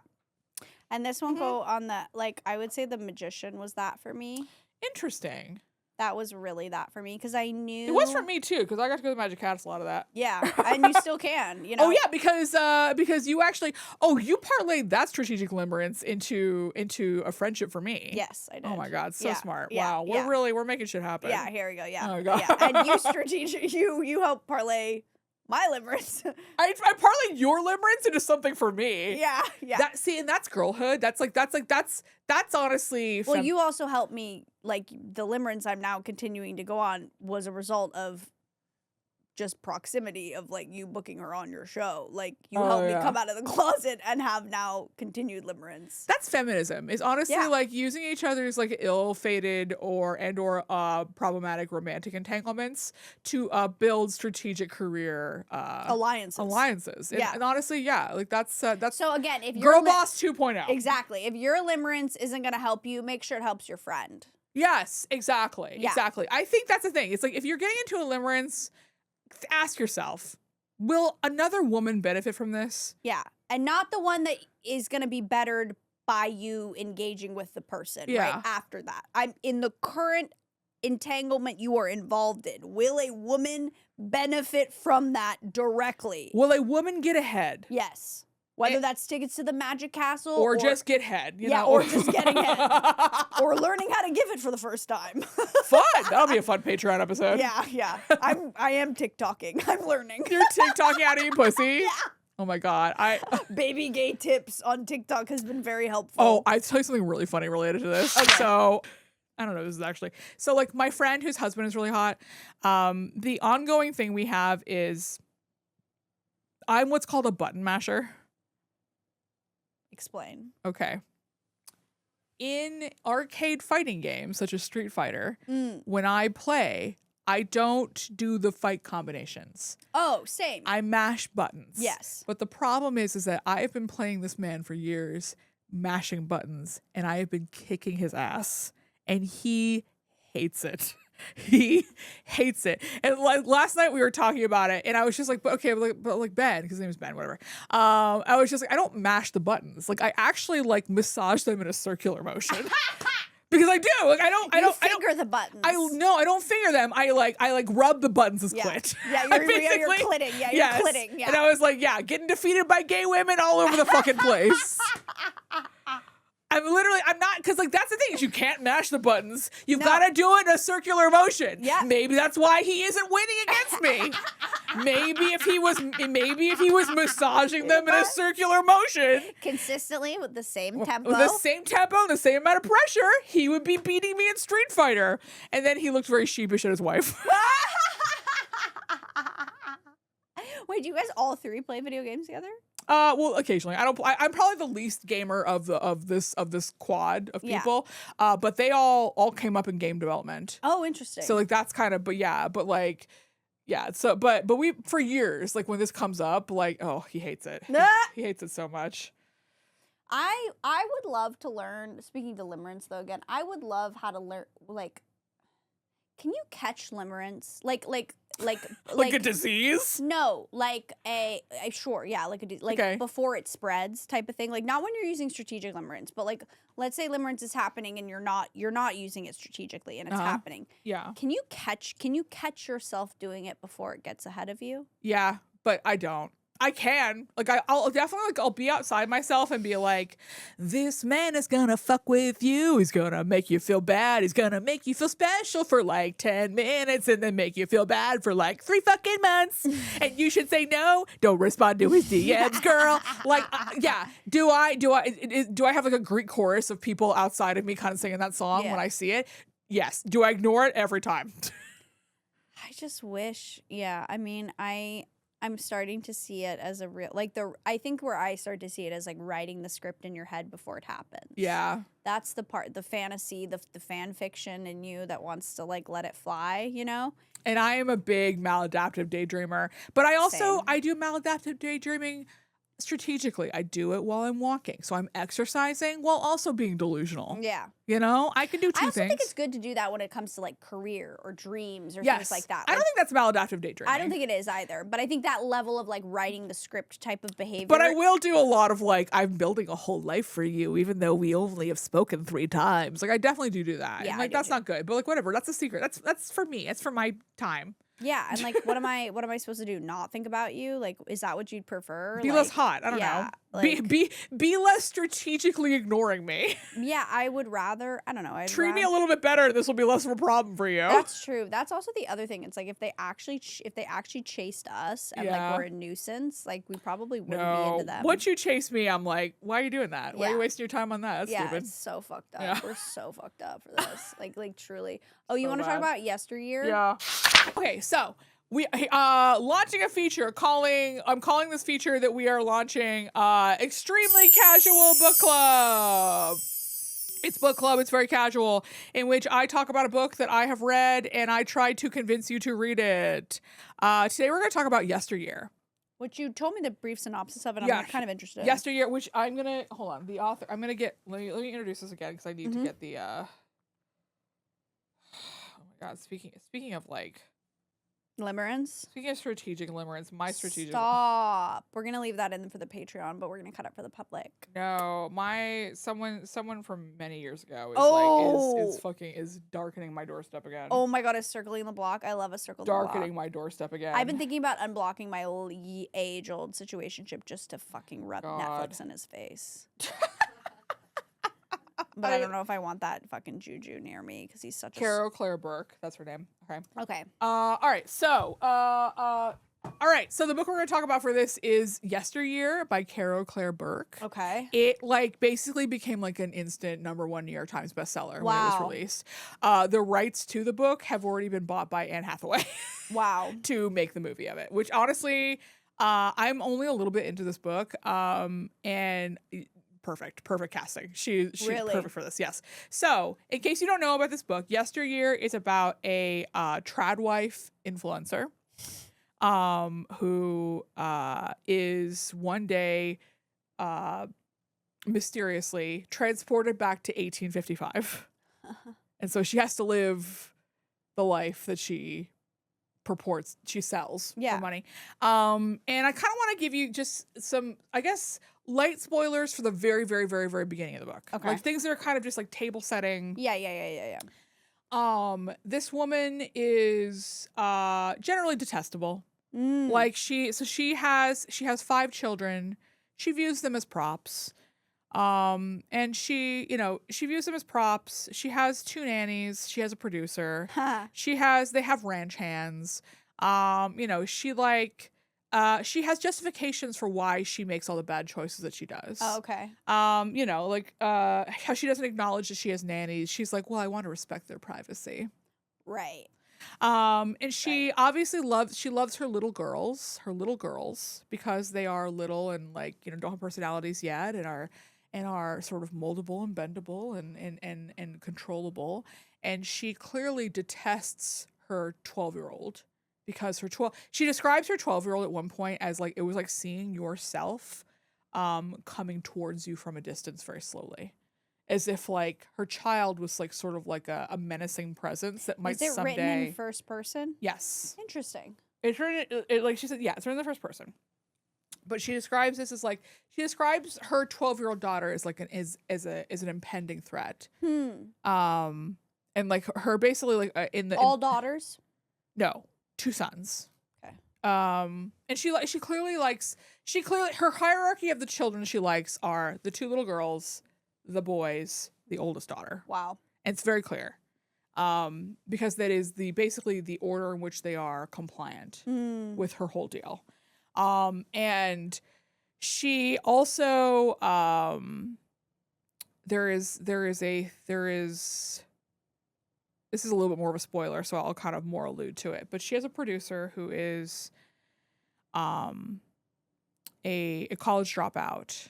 Speaker 1: And this one go on the, like, I would say The Magician was that for me.
Speaker 2: Interesting.
Speaker 1: That was really that for me because I knew
Speaker 2: it was for me too because I got to go to the Magic Castle a lot of that.
Speaker 1: Yeah, and you still can, you know.
Speaker 2: Oh yeah, because you actually you parlayed that strategic limerence into a friendship for me.
Speaker 1: Yes, I did.
Speaker 2: Oh my god, so smart!
Speaker 1: Yeah,
Speaker 2: wow, we're making shit happen.
Speaker 1: Yeah, here we go. Yeah,
Speaker 2: oh my god.
Speaker 1: Yeah. And you help parlay my limerence.
Speaker 2: I parlayed your limerence into something for me.
Speaker 1: Yeah.
Speaker 2: And that's girlhood. That's honestly.
Speaker 1: Well, you also helped me. Like the limerence I'm now continuing to go on was a result of just proximity of like you booking her on your show. Like you helped me come out of the closet and have now continued limerence.
Speaker 2: That's feminism. Is honestly like using each other's like ill-fated or problematic romantic entanglements to build strategic career alliances. And honestly, like that's
Speaker 1: so again, if
Speaker 2: you're girl boss 2.0.
Speaker 1: Exactly. If your limerence isn't gonna help you, make sure it helps your friend.
Speaker 2: Yes, exactly.
Speaker 1: Yeah.
Speaker 2: Exactly. I think that's the thing. It's like if you're getting into a limerence, ask yourself, will another woman benefit from this?
Speaker 1: Yeah. And not the one that is going to be bettered by you engaging with the person right after that. I'm in the current entanglement you are involved in. Will a woman benefit from that directly?
Speaker 2: Will a woman get ahead?
Speaker 1: Yes. Whether that's tickets to the Magic Castle
Speaker 2: or just get head, you know?
Speaker 1: or just getting head. Or learning how to give it for the first time.
Speaker 2: Fun. That'll be a fun Patreon episode.
Speaker 1: Yeah. I am TikToking. I'm learning.
Speaker 2: You're TikToking out of your pussy?
Speaker 1: Yeah.
Speaker 2: Oh my God.
Speaker 1: Baby gay tips on TikTok has been very helpful.
Speaker 2: Oh, I'll tell you something really funny related to this.
Speaker 1: Okay.
Speaker 2: So I don't know, this is actually. So like my friend whose husband is really hot, the ongoing thing we have is I'm what's called a button masher.
Speaker 1: Explain.
Speaker 2: Okay. In arcade fighting games such as Street Fighter, when I play, I don't do the fight combinations.
Speaker 1: Oh, same.
Speaker 2: I mash buttons.
Speaker 1: Yes.
Speaker 2: But the problem is that I have been playing this man for years, mashing buttons, and I have been kicking his ass, and he hates it. He hates it. And like last night we were talking about it, and I was just like, but Ben, because his name is Ben, whatever. I was just like, I don't mash the buttons. Like I actually like massage them in a circular motion. Because I do. Like I don't
Speaker 1: finger the buttons.
Speaker 2: I don't finger them. I rub the buttons as clit.
Speaker 1: Yeah, you're clitting. Yeah, you're clitting. Yeah.
Speaker 2: And I was like, yeah, getting defeated by gay women all over the fucking place. I'm not, because like that's the thing is you can't mash the buttons. You've got to do it in a circular motion.
Speaker 1: Yeah.
Speaker 2: Maybe that's why he isn't winning against me. Maybe if he was massaging them in a circular motion
Speaker 1: consistently with the same tempo.
Speaker 2: With the same tempo and the same amount of pressure, he would be beating me in Street Fighter. And then he looked very sheepish at his wife.
Speaker 1: Wait, do you guys all three play video games together?
Speaker 2: Well, occasionally. I'm probably the least gamer of this quad of people. Yeah. But they all came up in game development.
Speaker 1: Oh, interesting.
Speaker 2: So like that's kind of, so but we for years, like when this comes up, like, oh, he hates it. He hates it so much.
Speaker 1: I would love to learn, speaking to limerence though again, I would love how to learn, like, can you catch limerence? Like
Speaker 2: a disease?
Speaker 1: No, like sure, yeah, like
Speaker 2: okay.
Speaker 1: Before it spreads type of thing. Like not when you're using strategic limerence, but like let's say limerence is happening and you're not using it strategically and it's happening.
Speaker 2: Yeah.
Speaker 1: Can you catch yourself doing it before it gets ahead of you?
Speaker 2: Yeah, but I don't. I can. Like, I'll definitely, like, I'll be outside myself and be like, this man is gonna fuck with you. He's gonna make you feel bad. He's gonna make you feel special for like 10 minutes and then make you feel bad for like 3 fucking months. And you should say no. Don't respond to his DMs, girl. Like, yeah. Do I have like a Greek chorus of people outside of me kind of singing that song when I see it? Yes. Do I ignore it every time?
Speaker 1: I just wish, I mean, I'm starting to see it as a real, like I think where I start to see it as like writing the script in your head before it happens. Yeah. That's the part, the fantasy, the fan fiction in you that wants to like let it fly, you know?
Speaker 2: And I am a big maladaptive daydreamer, but I do maladaptive daydreaming strategically. I do it while I'm walking. So I'm exercising while also being delusional. Yeah. You know, I can do two things. I also
Speaker 1: think it's good to do that when it comes to like career or dreams or things like that.
Speaker 2: I don't think that's maladaptive daydreaming.
Speaker 1: I don't think it is either. But I think that level of like writing the script type of behavior.
Speaker 2: But I will do a lot of like, I'm building a whole life for you, even though we only have spoken 3 times. Like I definitely do that. Yeah, and, like that's not good. But like whatever, that's a secret. That's for me. It's for my time.
Speaker 1: Yeah, and like, what am I supposed to do? Not think about you? Like, is that what you'd prefer?
Speaker 2: Be less hot. I don't know. Like, be less strategically ignoring me.
Speaker 1: Yeah, I would rather. I don't know.
Speaker 2: Treat me a little bit better. This will be less of a problem for you.
Speaker 1: That's true. That's also the other thing. It's like if they actually chased us and like we're a nuisance, like we probably wouldn't be into them.
Speaker 2: Once you chase me, I'm like, why are you doing that? Why are you wasting your time on that? That's stupid.
Speaker 1: It's so fucked up. Yeah. We're so fucked up for this. like truly. Oh, you want to talk about yesteryear?
Speaker 2: Yeah. Okay, so we launching a feature. I'm calling this feature that we are launching Extremely Casual Book Club. It's book club. It's very casual, in which I talk about a book that I have read and I try to convince you to read it. Today we're going to talk about Yesteryear.
Speaker 1: Which you told me the brief synopsis of, and I'm kind of interested in.
Speaker 2: Yesteryear, which I'm going to, hold on, the author, I'm going to get, let me introduce this again because I need to get the, God, speaking of like
Speaker 1: Limerence.
Speaker 2: speaking of strategic limerence, my strategic
Speaker 1: Stop. We're gonna leave that in for the Patreon, but we're gonna cut it for the public.
Speaker 2: No, someone from many years ago is darkening my doorstep again.
Speaker 1: Oh my god, is circling the block? I love a circle the block.
Speaker 2: Darkening my doorstep again.
Speaker 1: I've been thinking about unblocking my age-old situationship just to fucking rub Netflix in his face. But I don't know if I want that fucking juju near me because he's such
Speaker 2: Carol Claire Burke. That's her name. Okay.
Speaker 1: Okay.
Speaker 2: All right. So, So the book we're going to talk about for this is Yesteryear by Carol Claire Burke.
Speaker 1: Okay.
Speaker 2: It like basically became like an instant #1 New York Times bestseller when it was released. The rights to the book have already been bought by Anne Hathaway.
Speaker 1: Wow.
Speaker 2: To make the movie of it, which honestly, I'm only a little bit into this book. And perfect casting. She's
Speaker 1: really?
Speaker 2: Perfect for this. Yes. So, in case you don't know about this book, Yesteryear is about a tradwife influencer, who is one day mysteriously transported back to 1855, and so she has to live the life that she purports she sells for money. And I kind of want to give you just some, I guess, light spoilers for the very, very, very, very beginning of the book.
Speaker 1: Okay.
Speaker 2: Like things that are kind of just like table setting.
Speaker 1: Yeah.
Speaker 2: This woman is generally detestable. Like she has 5 children. She views them as props. And she views them as props. She has 2 nannies. She has a producer. They have ranch hands. She has justifications for why she makes all the bad choices that she does.
Speaker 1: Oh, okay.
Speaker 2: How she doesn't acknowledge that she has nannies. She's like, well, I want to respect their privacy.
Speaker 1: Right.
Speaker 2: And she obviously loves her little girls because they are little and don't have personalities yet and are sort of moldable and bendable and controllable. And she clearly detests her 12-year-old because she describes her 12-year-old at one point as like, it was like seeing yourself coming towards you from a distance very slowly. As if like her child was like sort of like a menacing presence that might someday.
Speaker 1: Is it written in first person?
Speaker 2: Yes.
Speaker 1: Interesting.
Speaker 2: It's written like she said, yeah, it's written in the first person. But she describes this as like her 12-year-old daughter as like as an impending threat. And like her basically like
Speaker 1: all daughters?
Speaker 2: No, 2 sons.
Speaker 1: Okay.
Speaker 2: And she clearly her hierarchy of the children she likes are the 2 little girls, the boys, the oldest daughter.
Speaker 1: Wow.
Speaker 2: And it's very clear. Because that is basically the order in which they are compliant with her whole deal. And she also this is a little bit more of a spoiler, so I'll kind of more allude to it. But she has a producer who is a college dropout,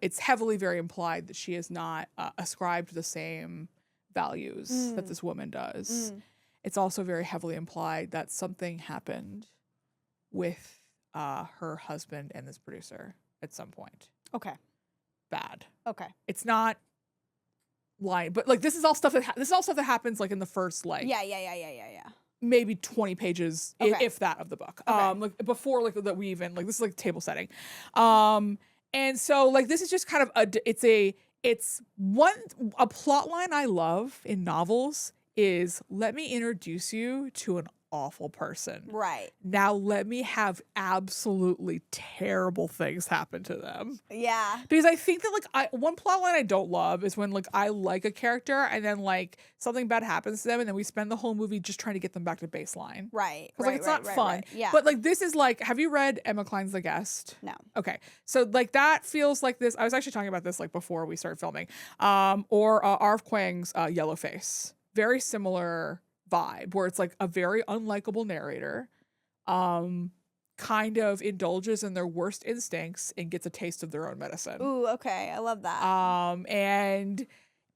Speaker 2: it's heavily very implied that she is not ascribed to the same values that this woman does. It's also very heavily implied that something happened with her husband and this producer at some point.
Speaker 1: Okay.
Speaker 2: Bad.
Speaker 1: Okay.
Speaker 2: It's not lying, but like this is all stuff that happens like in the first
Speaker 1: Yeah.
Speaker 2: maybe 20 pages, if that, of the book.
Speaker 1: Okay.
Speaker 2: Like before like that we even like this is like table setting. And so like this is just kind of a plot line I love in novels is let me introduce you to an awful person.
Speaker 1: Right.
Speaker 2: Now let me have absolutely terrible things happen to them.
Speaker 1: Yeah.
Speaker 2: Because I think that like one plot line I don't love is when like I like a character and then like something bad happens to them and then we spend the whole movie just trying to get them back to baseline.
Speaker 1: Right.
Speaker 2: Because like it's not fun.
Speaker 1: Right. Yeah.
Speaker 2: But like this is like, have you read Emma Cline's The Guest?
Speaker 1: No.
Speaker 2: Okay. So like that feels like this. I was actually talking about this like before we started filming. Or Arv Kuang's Yellowface. Very similar vibe where it's like a very unlikable narrator kind of indulges in their worst instincts and gets a taste of their own medicine.
Speaker 1: Ooh, okay. I love that.
Speaker 2: And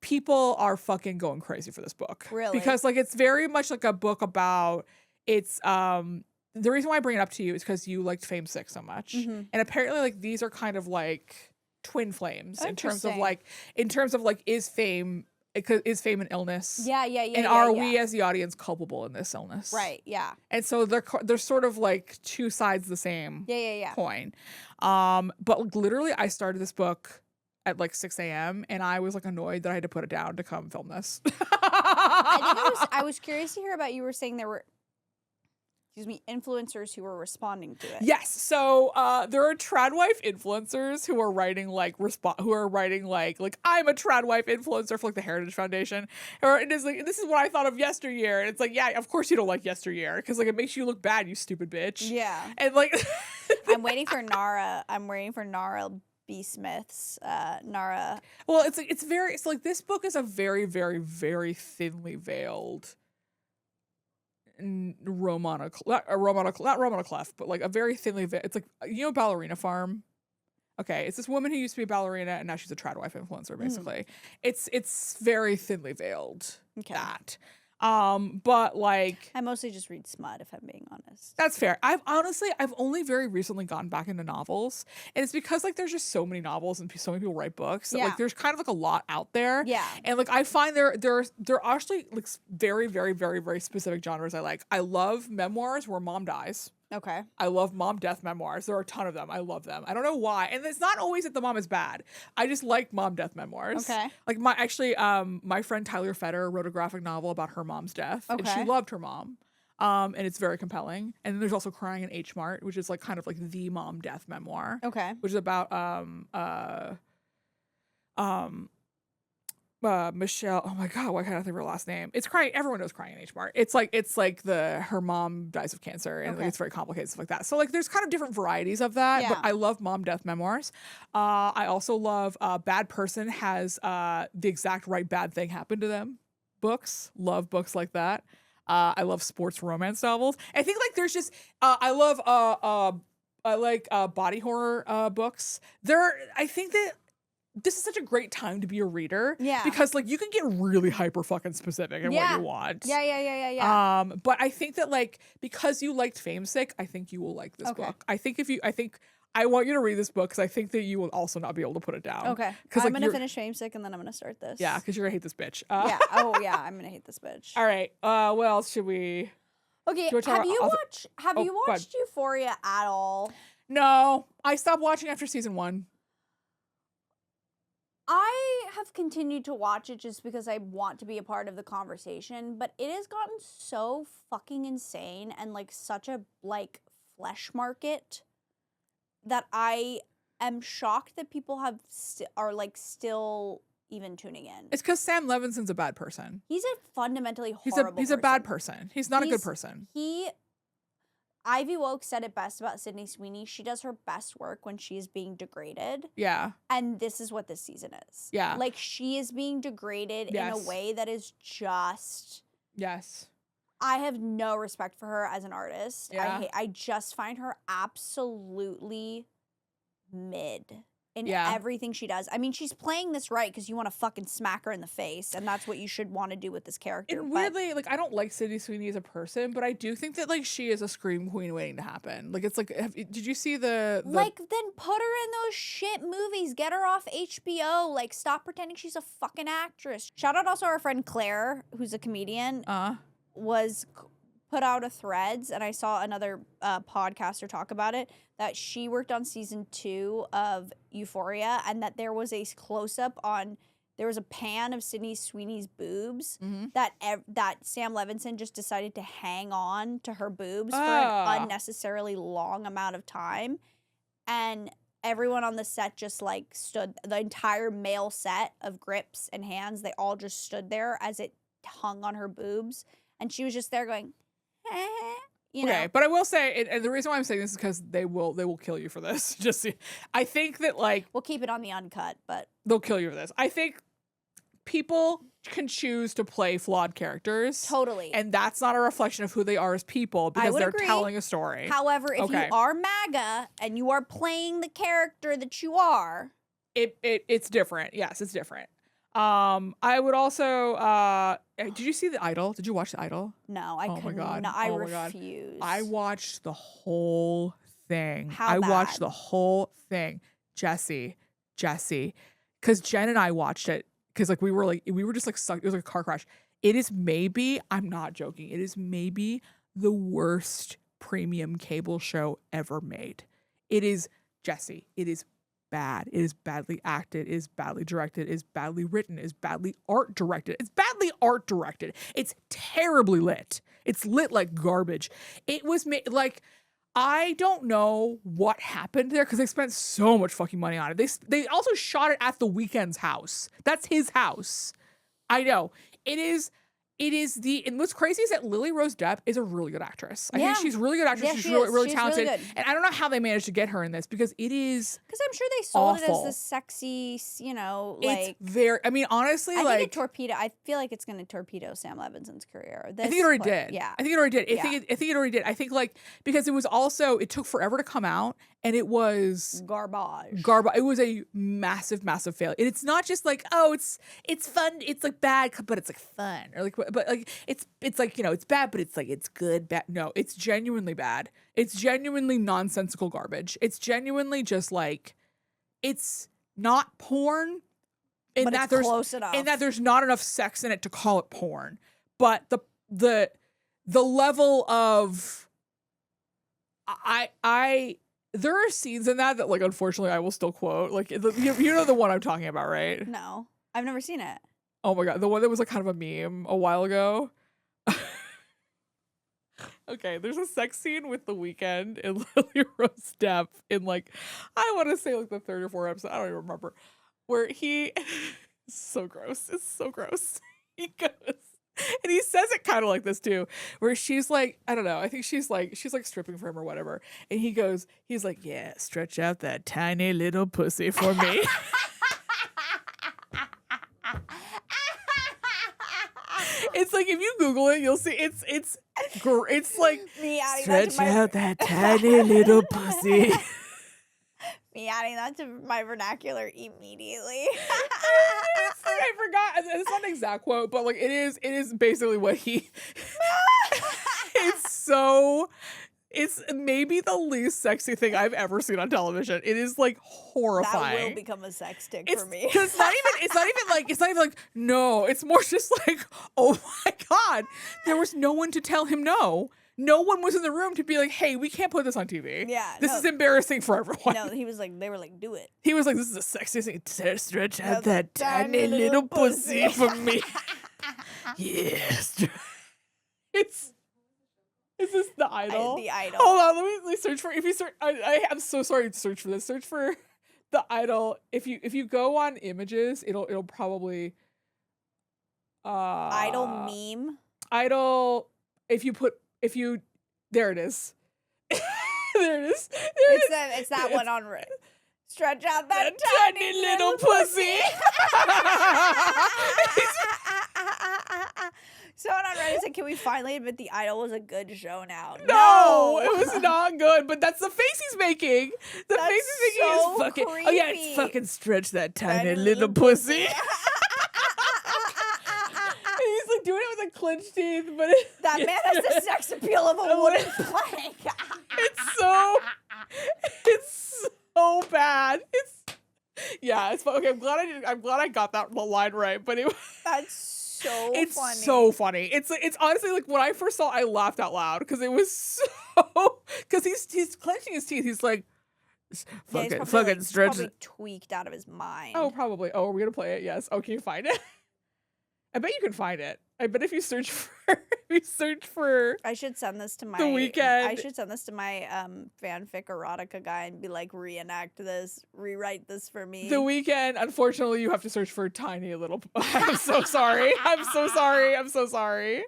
Speaker 2: people are fucking going crazy for this book.
Speaker 1: Really?
Speaker 2: Because like it's very much like a book about the reason why I bring it up to you is because you liked Fame 6 so much. And apparently like these are kind of like twin flames in terms of like is Fame is fame an illness?
Speaker 1: Yeah.
Speaker 2: And are we as the audience culpable in this illness?
Speaker 1: Right. Yeah.
Speaker 2: And so they're sort of like two sides of the same coin. But like, literally, I started this book at like 6 a.m. and I was like annoyed that I had to put it down to come film this.
Speaker 1: I was curious to hear about, you were saying there were, influencers who were responding to it.
Speaker 2: Yes. So there are trad wife influencers who are writing like I'm a trad wife influencer for like the Heritage Foundation, or it is like, this is what I thought of yesteryear, and it's like, yeah, of course you don't like yesteryear because like it makes you look bad, you stupid bitch.
Speaker 1: Yeah.
Speaker 2: And like
Speaker 1: I'm waiting for Nara B. Smith's Nara.
Speaker 2: Well, it's like this book is a very, very, very thinly veiled Romana Clef, but like a very thinly veiled. It's like, Ballerina Farm. Okay, it's this woman who used to be a ballerina and now she's a trad wife influencer. Basically, it's very thinly veiled.
Speaker 1: Okay.
Speaker 2: That. But like,
Speaker 1: I mostly just read smut, if I'm being honest.
Speaker 2: That's fair. I've only very recently gotten back into novels, and it's because like there's just so many novels and so many people write books that like there's kind of like a lot out there.
Speaker 1: Yeah.
Speaker 2: And like I find there are actually like very, very, very, very specific genres I like. I love memoirs where mom dies.
Speaker 1: Okay.
Speaker 2: I love mom death memoirs. There are a ton of them. I love them. I don't know why. And it's not always that the mom is bad. I just like mom death memoirs.
Speaker 1: Okay.
Speaker 2: Like my friend Tyler Fetter wrote a graphic novel about her mom's death.
Speaker 1: Okay.
Speaker 2: And she loved her mom. And it's very compelling. And then there's also Crying in H Mart, which is like kind of like the mom death memoir.
Speaker 1: Okay.
Speaker 2: Which is about Michelle. Oh my God, why can't I think of her last name? It's Crying. Everyone knows Crying in H Mart. It's like her mom dies of cancer, and like, it's very complicated stuff like that. So like there's kind of different varieties of that. But I love mom death memoirs. I also love Bad Person has the exact right bad thing happened to them books. Love books like that. I love sports romance novels. I think like there's just I like body horror books. I think that this is such a great time to be a reader.
Speaker 1: Yeah.
Speaker 2: Because like you can get really hyper fucking specific in what you want.
Speaker 1: Yeah.
Speaker 2: But I think that like because you liked Famesick, I think you will like this book. I want you to read this book because I think that you will also not be able to put it down.
Speaker 1: Okay. I'm gonna finish Famesick and then I'm gonna start this.
Speaker 2: Yeah, because you're gonna hate this bitch.
Speaker 1: Yeah. Oh yeah, I'm gonna hate this bitch.
Speaker 2: All right. What else should we?
Speaker 1: Okay. Have you watched Euphoria at all?
Speaker 2: No, I stopped watching after season 1.
Speaker 1: I have continued to watch it just because I want to be a part of the conversation, but it has gotten so fucking insane and like such a like flesh market that I am shocked that people are like still even tuning in.
Speaker 2: It's because Sam Levinson's a bad person.
Speaker 1: He's a fundamentally horrible
Speaker 2: He's a bad person. He's not a good person.
Speaker 1: Ivy Woke said it best about Sydney Sweeney. She does her best work when she is being degraded.
Speaker 2: Yeah.
Speaker 1: And this is what this season is.
Speaker 2: Yeah.
Speaker 1: Like, she is being degraded in a way that is just...
Speaker 2: Yes.
Speaker 1: I have no respect for her as an artist.
Speaker 2: Yeah.
Speaker 1: I just find her absolutely mid in everything she does. I mean, she's playing this right because you want to fucking smack her in the face, and that's what you should want to do with this character.
Speaker 2: And weirdly, like, I don't like Sydney Sweeney as a person, but I do think that like she is a scream queen waiting to happen. Like, it's like, did you see the
Speaker 1: like? Then put her in those shit movies. Get her off HBO. Like, stop pretending she's a fucking actress. Shout out also our friend Claire, who's a comedian. Was put out a Threads, and I saw another podcaster talk about it, that she worked on season 2 of Euphoria, and that there was a close-up there was a pan of Sydney Sweeney's boobs that Sam Levinson just decided to hang on to her boobs for an unnecessarily long amount of time, and everyone on the set just like stood, the entire male set of grips and hands, they all just stood there as it hung on her boobs. And she was just there going, you know.
Speaker 2: Okay, but I will say, and the reason why I'm saying this is because they will kill you for this. I think that like
Speaker 1: we'll keep it on the uncut, but
Speaker 2: they'll kill you for this. I think people can choose to play flawed characters,
Speaker 1: totally,
Speaker 2: and that's not a reflection of who they are as people because they're telling a story.
Speaker 1: However, if you are MAGA and you are playing the character that you are,
Speaker 2: it's different. Yes, it's different. I would also did you see The Idol? Did you watch The Idol?
Speaker 1: No, I couldn't.
Speaker 2: My God.
Speaker 1: I refuse.
Speaker 2: I watched the whole thing.
Speaker 1: How bad?
Speaker 2: Watched the whole thing. Jesse. Because Jen and I watched it because like we were just like sucked. It was like a car crash. It is maybe, I'm not joking, it is maybe the worst premium cable show ever made. It is, Jesse, it is bad. It is badly acted. It is badly directed. It is badly written. It is badly art directed. It's badly art directed. It's terribly lit. It's lit like garbage. It was like, I don't know what happened there because they spent so much fucking money on it. They also shot it at The Weeknd's house. That's his house. I know. And what's crazy is that Lily Rose Depp is a really good actress. I think she's a really good actress.
Speaker 1: Yeah,
Speaker 2: she's really talented.
Speaker 1: Really good.
Speaker 2: And I don't know how they managed to get her in this because it is
Speaker 1: because I'm sure they sold
Speaker 2: awful.
Speaker 1: it as this sexy, like
Speaker 2: it's very. I mean, honestly,
Speaker 1: I feel like it's going to torpedo Sam Levinson's career.
Speaker 2: I think it already did.
Speaker 1: Yeah,
Speaker 2: I think it already did. I think it already did. I think like because it took forever to come out and it was
Speaker 1: garbage.
Speaker 2: It was a massive failure. And it's not just like, oh, it's fun. It's like bad, but it's like fun or like. But like it's like, it's bad, but it's like it's good, bad. No, it's genuinely bad. It's genuinely nonsensical garbage. It's genuinely just like, it's not porn,
Speaker 1: but it's close enough.
Speaker 2: and that there's not enough sex in it to call it porn. But the level of there are scenes in that like unfortunately I will still quote. Like you know the one I'm talking about, right?
Speaker 1: No, I've never seen it.
Speaker 2: Oh my god, the one that was like kind of a meme a while ago. Okay, there's a sex scene with The Weeknd and Lily Rose Depp in like, I want to say like the third or fourth episode, I don't even remember, where he, it's so gross. He goes, and he says it kind of like this too, where she's like, I don't know, I think she's like stripping for him or whatever, and he's like, yeah, stretch out that tiny little pussy for me. It's like if you Google it, you'll see it's like
Speaker 1: me adding
Speaker 2: stretch out that tiny little pussy.
Speaker 1: Me adding that to my vernacular immediately.
Speaker 2: I forgot. It's not an exact quote, but like it is basically what he. It's maybe the least sexy thing I've ever seen on television. It is like horrifying.
Speaker 1: That will become a sex stick for me.
Speaker 2: It's not even like no. It's more just like, oh my god, there was no one to tell him no. No one was in the room to be like, hey, we can't put this on TV.
Speaker 1: Yeah,
Speaker 2: this is embarrassing for everyone.
Speaker 1: No, he was like, they were like, do it.
Speaker 2: He was like, this is the sexiest thing. Stretch out that tiny little pussy for me. Yes. Is this The Idol?
Speaker 1: The Idol.
Speaker 2: Hold on, let me search for. If you search, I'm so sorry to search for this. Search for The Idol. If you go on images, it'll probably.
Speaker 1: Idol meme.
Speaker 2: Idol. There it is. There it is.
Speaker 1: It's that one on Reddit. Stretch out that tiny little pussy. Someone on Reddit said, can we finally admit The Idol was a good show now?
Speaker 2: No, it was not good, but that's the face he's making. The face he's making
Speaker 1: so
Speaker 2: is fucking,
Speaker 1: creepy.
Speaker 2: oh yeah, it's fucking stretch that tiny little pussy. He's like doing it with a clenched teeth, but
Speaker 1: that man has the sex appeal of a wooden plank.
Speaker 2: It's so bad. It's okay. I'm glad I got that line right, but
Speaker 1: that's
Speaker 2: it's
Speaker 1: funny.
Speaker 2: so funny. It's honestly like when I first saw it, I laughed out loud because it was so because he's clenching his teeth. He's like fucking stretch it.
Speaker 1: Tweaked out of his mind.
Speaker 2: Oh, probably. Oh, are we gonna play it? Yes. Oh, can you find it? I bet you can find it. I bet if you search for
Speaker 1: I should send this to my
Speaker 2: The Weeknd.
Speaker 1: I should send this to my fanfic erotica guy and be like, rewrite this for me.
Speaker 2: The Weeknd. Unfortunately, you have to search for tiny little. I'm so sorry. I'm so sorry.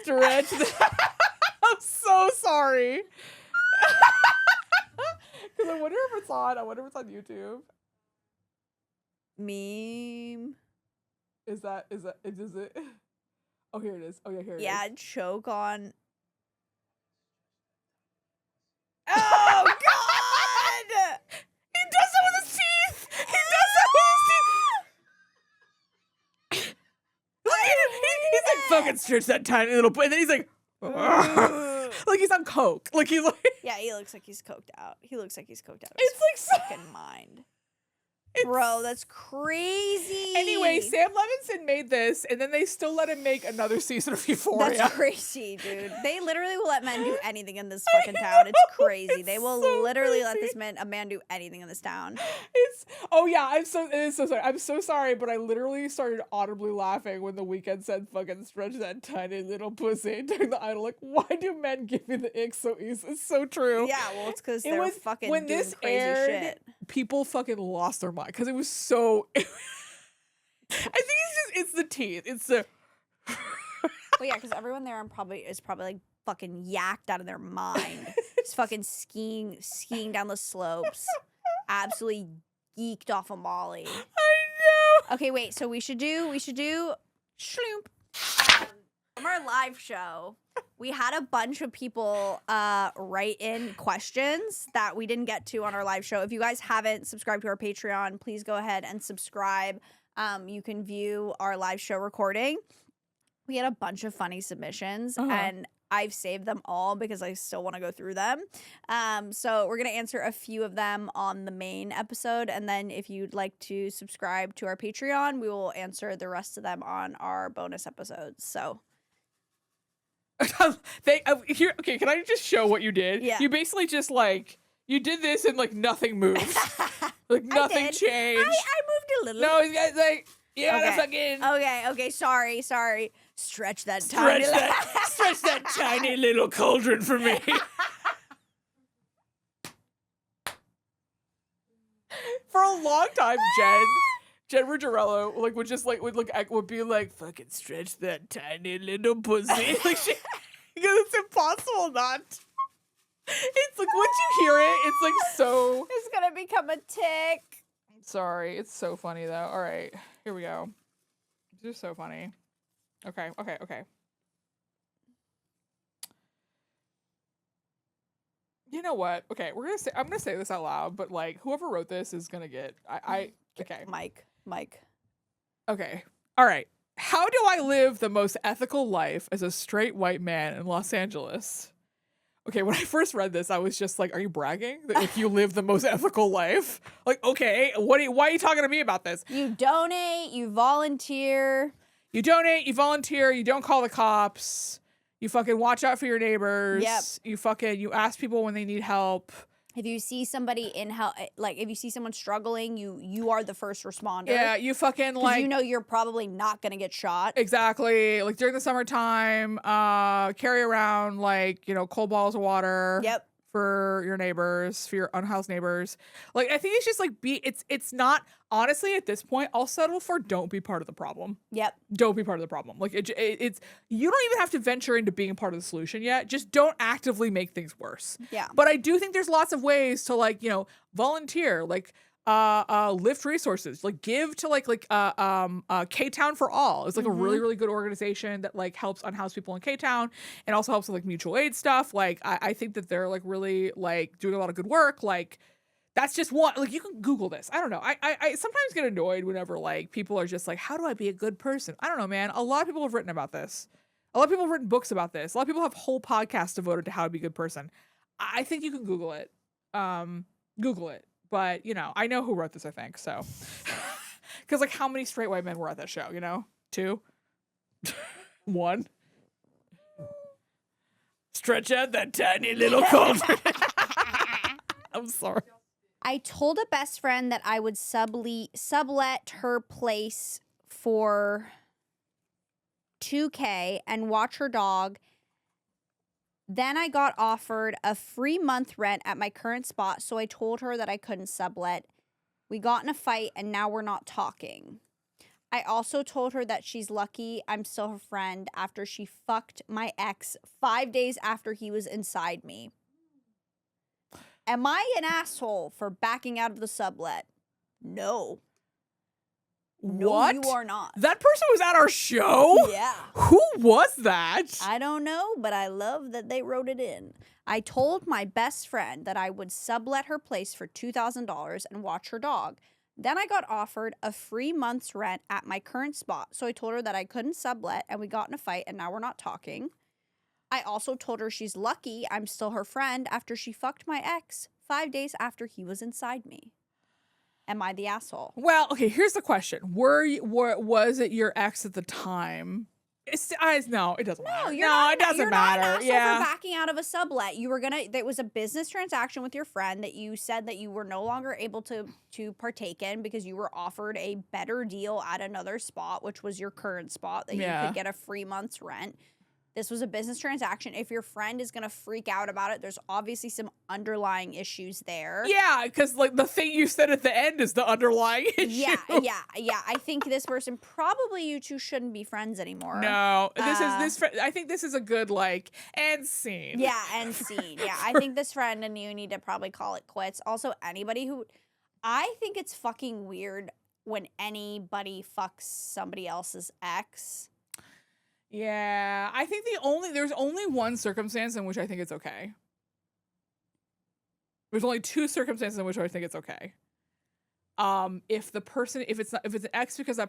Speaker 2: Stretch. I'm so sorry. Because I wonder if it's on YouTube.
Speaker 1: Meme.
Speaker 2: Is it? Oh, here it is. Oh, yeah, here it is.
Speaker 1: Yeah, choke on. Oh, God!
Speaker 2: He does it with his teeth! He's like, fucking stretch that tiny little... And then he's like... like he's on coke. Like he's like...
Speaker 1: Yeah, he looks like he's coked out. It's
Speaker 2: like so...
Speaker 1: fucking mind. Bro, that's crazy.
Speaker 2: Anyway, Sam Levinson made this, and then they still let him make another season of Euphoria.
Speaker 1: That's crazy, dude. They literally will let men do anything in this fucking town. It's crazy. They will literally let a man do anything in this town.
Speaker 2: It is so sorry. I'm so sorry, but I literally started audibly laughing when The Weeknd said fucking stretch that tiny little pussy during the Idol. Like, why do men give me the ick so easy? It's so true.
Speaker 1: Yeah, well, it's because they're fucking doing crazy shit.
Speaker 2: People fucking lost their mind because it was so. I think it's the teeth. It's the.
Speaker 1: Well, yeah, because everyone there is probably like fucking yacked out of their mind. Just fucking skiing down the slopes, absolutely geeked off of Molly.
Speaker 2: I know.
Speaker 1: Okay, wait. So we should do shloomp. From our live show, we had a bunch of people write in questions that we didn't get to on our live show. If you guys haven't subscribed to our Patreon, please go ahead and subscribe. You can view our live show recording. We had a bunch of funny submissions, and I've saved them all because I still want to go through them. So we're going to answer a few of them on the main episode, and then if you'd like to subscribe to our Patreon, we will answer the rest of them on our bonus episodes. So...
Speaker 2: Okay, can I just show what you did?
Speaker 1: Yeah.
Speaker 2: You basically just like you did this and like nothing moved. Like nothing changed.
Speaker 1: I moved a little.
Speaker 2: No, he's got like
Speaker 1: Okay.
Speaker 2: fucking
Speaker 1: Okay, sorry. Stretch that
Speaker 2: stretch that tiny little cauldron for me. For a long time, Jen Ruggiero would be like fucking stretch that tiny little pussy. Like because it's impossible not. It's like once you hear it, it's like so.
Speaker 1: It's gonna become a tick.
Speaker 2: Sorry, it's so funny though. All right, here we go. This is so funny. Okay. You know what? Okay, I'm gonna say this out loud, but like whoever wrote this is gonna get. Okay.
Speaker 1: Mike.
Speaker 2: Okay. All right. How do I live the most ethical life as a straight white man in Los Angeles? Okay, when I first read this, I was just like, are you bragging that if you live the most ethical life? Like, okay, why are you talking to me about this?
Speaker 1: You donate, you volunteer.
Speaker 2: You donate, you volunteer, you don't call the cops, you fucking watch out for your neighbors. Yep. You ask people when they need help.
Speaker 1: If you see somebody in help, like if you see someone struggling, you are the first responder.
Speaker 2: Yeah, you fucking like.
Speaker 1: You know you're probably not gonna get shot.
Speaker 2: Exactly. Like during the summertime, carry around like cold bottles of water.
Speaker 1: Yep.
Speaker 2: For your neighbors, for your unhoused neighbors. Like I think it's just like it's not honestly at this point. I'll settle for don't be part of the problem.
Speaker 1: Yep.
Speaker 2: Don't be part of the problem. Like it's you don't even have to venture into being a part of the solution yet. Just don't actively make things worse.
Speaker 1: Yeah.
Speaker 2: But I do think there's lots of ways to like volunteer, like lift resources, like give to K-Town for All. It's like a really, really good organization that like helps unhoused people in K-Town and also helps with like mutual aid stuff. Like I think that they're like really like doing a lot of good work. Like that's just one, like you can Google this. I don't know. I sometimes get annoyed whenever like people are just like, how do I be a good person? I don't know, man. A lot of people have written about this. A lot of people have written books about this. A lot of people have whole podcasts devoted to how to be a good person. I think you can Google it. Google it. But, I know who wrote this, I think, so. Because, like, how many straight white men were at that show, 2? 1? Stretch out that tiny little cauldron. I'm sorry.
Speaker 1: I told a best friend that I would sublet her place for $2,000 and watch her dog. Then I got offered a free month rent at my current spot, so I told her that I couldn't sublet. We got in a fight, and now we're not talking. I also told her that she's lucky I'm still her friend after she fucked my ex 5 days after he was inside me. Am I an asshole for backing out of the sublet? No.
Speaker 2: What?
Speaker 1: No, you are not.
Speaker 2: That person was at our show?
Speaker 1: Yeah.
Speaker 2: Who was that?
Speaker 1: I don't know, but I love that they wrote it in. I told my best friend that I would sublet her place for $2,000 and watch her dog. Then I got offered a free month's rent at my current spot, so I told her that I couldn't sublet, and we got in a fight, and now we're not talking. I also told her she's lucky I'm still her friend after she fucked my ex 5 days after he was inside me. am I the asshole?
Speaker 2: Well, okay, here's the question. Was it your ex at the time? No, it doesn't matter. It doesn't matter.
Speaker 1: Not an asshole
Speaker 2: Yeah.
Speaker 1: for backing out of a sublet. There was a business transaction with your friend that you said that you were no longer able to partake in because you were offered a better deal at another spot, which was your current spot that you could get a free month's rent. This was a business transaction. If your friend is going to freak out about it, there's obviously some underlying issues there.
Speaker 2: Yeah, because like the thing you said at the end is the underlying issue.
Speaker 1: Yeah. I think this person, probably you two shouldn't be friends anymore.
Speaker 2: No, I think this is a good end scene.
Speaker 1: Yeah, end scene. Yeah, I think this friend and you need to probably call it quits. Also, I think it's fucking weird when anybody fucks somebody else's ex.
Speaker 2: Yeah, I think there's only one circumstance in which I think it's okay. There's only two circumstances in which I think it's okay. If it's an ex because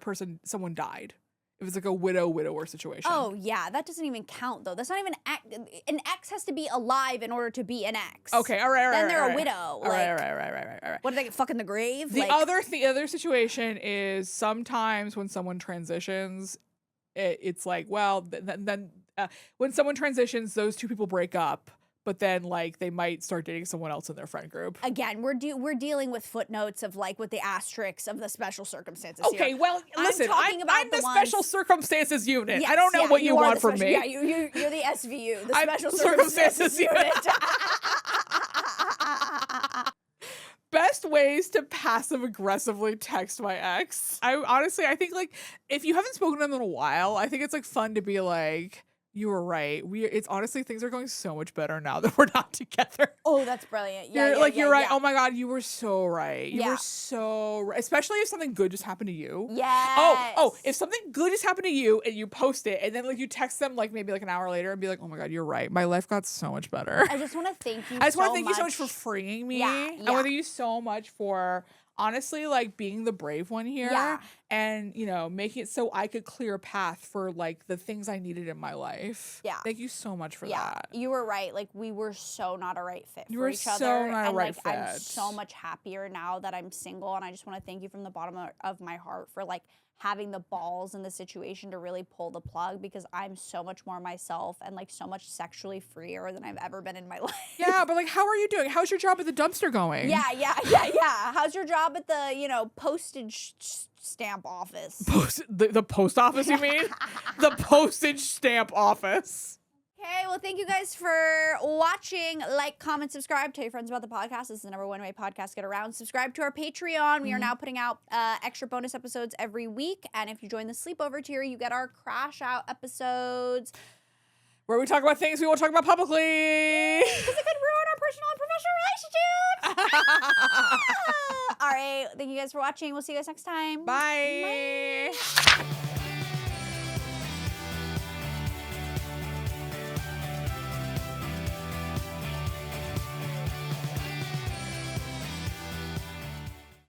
Speaker 2: someone died. If it's like a widower situation.
Speaker 1: Oh yeah, that doesn't even count though. That's not even an ex has to be alive in order to be an ex.
Speaker 2: Okay, all right.
Speaker 1: Then they're
Speaker 2: a
Speaker 1: widow.
Speaker 2: All right.
Speaker 1: What, do they get fuck in the grave?
Speaker 2: The other situation is sometimes when someone transitions, it's like, well, then when someone transitions, those two people break up, but then they might start dating someone else in their friend group.
Speaker 1: Again, we're dealing with footnotes of with the asterisks of the special circumstances.
Speaker 2: Okay,
Speaker 1: here.
Speaker 2: well, listen, I'm the special circumstances unit.
Speaker 1: Yes,
Speaker 2: I don't know what you want from me.
Speaker 1: Yeah, you're the SVU, the special
Speaker 2: circumstances unit. Best ways to passive aggressively text my ex. I think if you haven't spoken to them in a while, I think it's fun to be like, you were right. It's honestly, things are going so much better now that we're not together.
Speaker 1: Oh, that's brilliant. Yeah,
Speaker 2: you're right.
Speaker 1: Yeah.
Speaker 2: Oh my God, you were so right. You were so right. Especially if something good just happened to you.
Speaker 1: Yes.
Speaker 2: Oh, if something good just happened to you and you post it and then you text them maybe an hour later and be like, oh my God, you're right. My life got so much better.
Speaker 1: I just want to thank you.
Speaker 2: I just want to thank you so much for freeing me.
Speaker 1: Yeah.
Speaker 2: I want to thank you so much for honestly being the brave one here and making it so I could clear a path for the things I needed in my life.
Speaker 1: Yeah.
Speaker 2: Thank you so much for that.
Speaker 1: You were right. We were so not a right fit
Speaker 2: you
Speaker 1: for
Speaker 2: were
Speaker 1: each
Speaker 2: so
Speaker 1: other.
Speaker 2: not a right fit.
Speaker 1: I'm so much happier now that I'm single, and I just want to thank you from the bottom of my heart for having the balls in the situation to really pull the plug, because I'm so much more myself and so much sexually freer than I've ever been in my life.
Speaker 2: Yeah, but how are you doing? How's your job at the dumpster going?
Speaker 1: Yeah. How's your job at the postage stamp office?
Speaker 2: The post office, you mean? The postage stamp office.
Speaker 1: Okay, well, thank you guys for watching. Like, comment, subscribe. Tell your friends about the podcast. This is the number one way podcasts get around. Subscribe to our Patreon. We are now putting out extra bonus episodes every week. And if you join the sleepover tier, you get our crash out episodes,
Speaker 2: where we talk about things we won't talk about publicly.
Speaker 1: Because it could ruin our personal and professional relationships. All right, thank you guys for watching. We'll see you guys next time.
Speaker 2: Bye.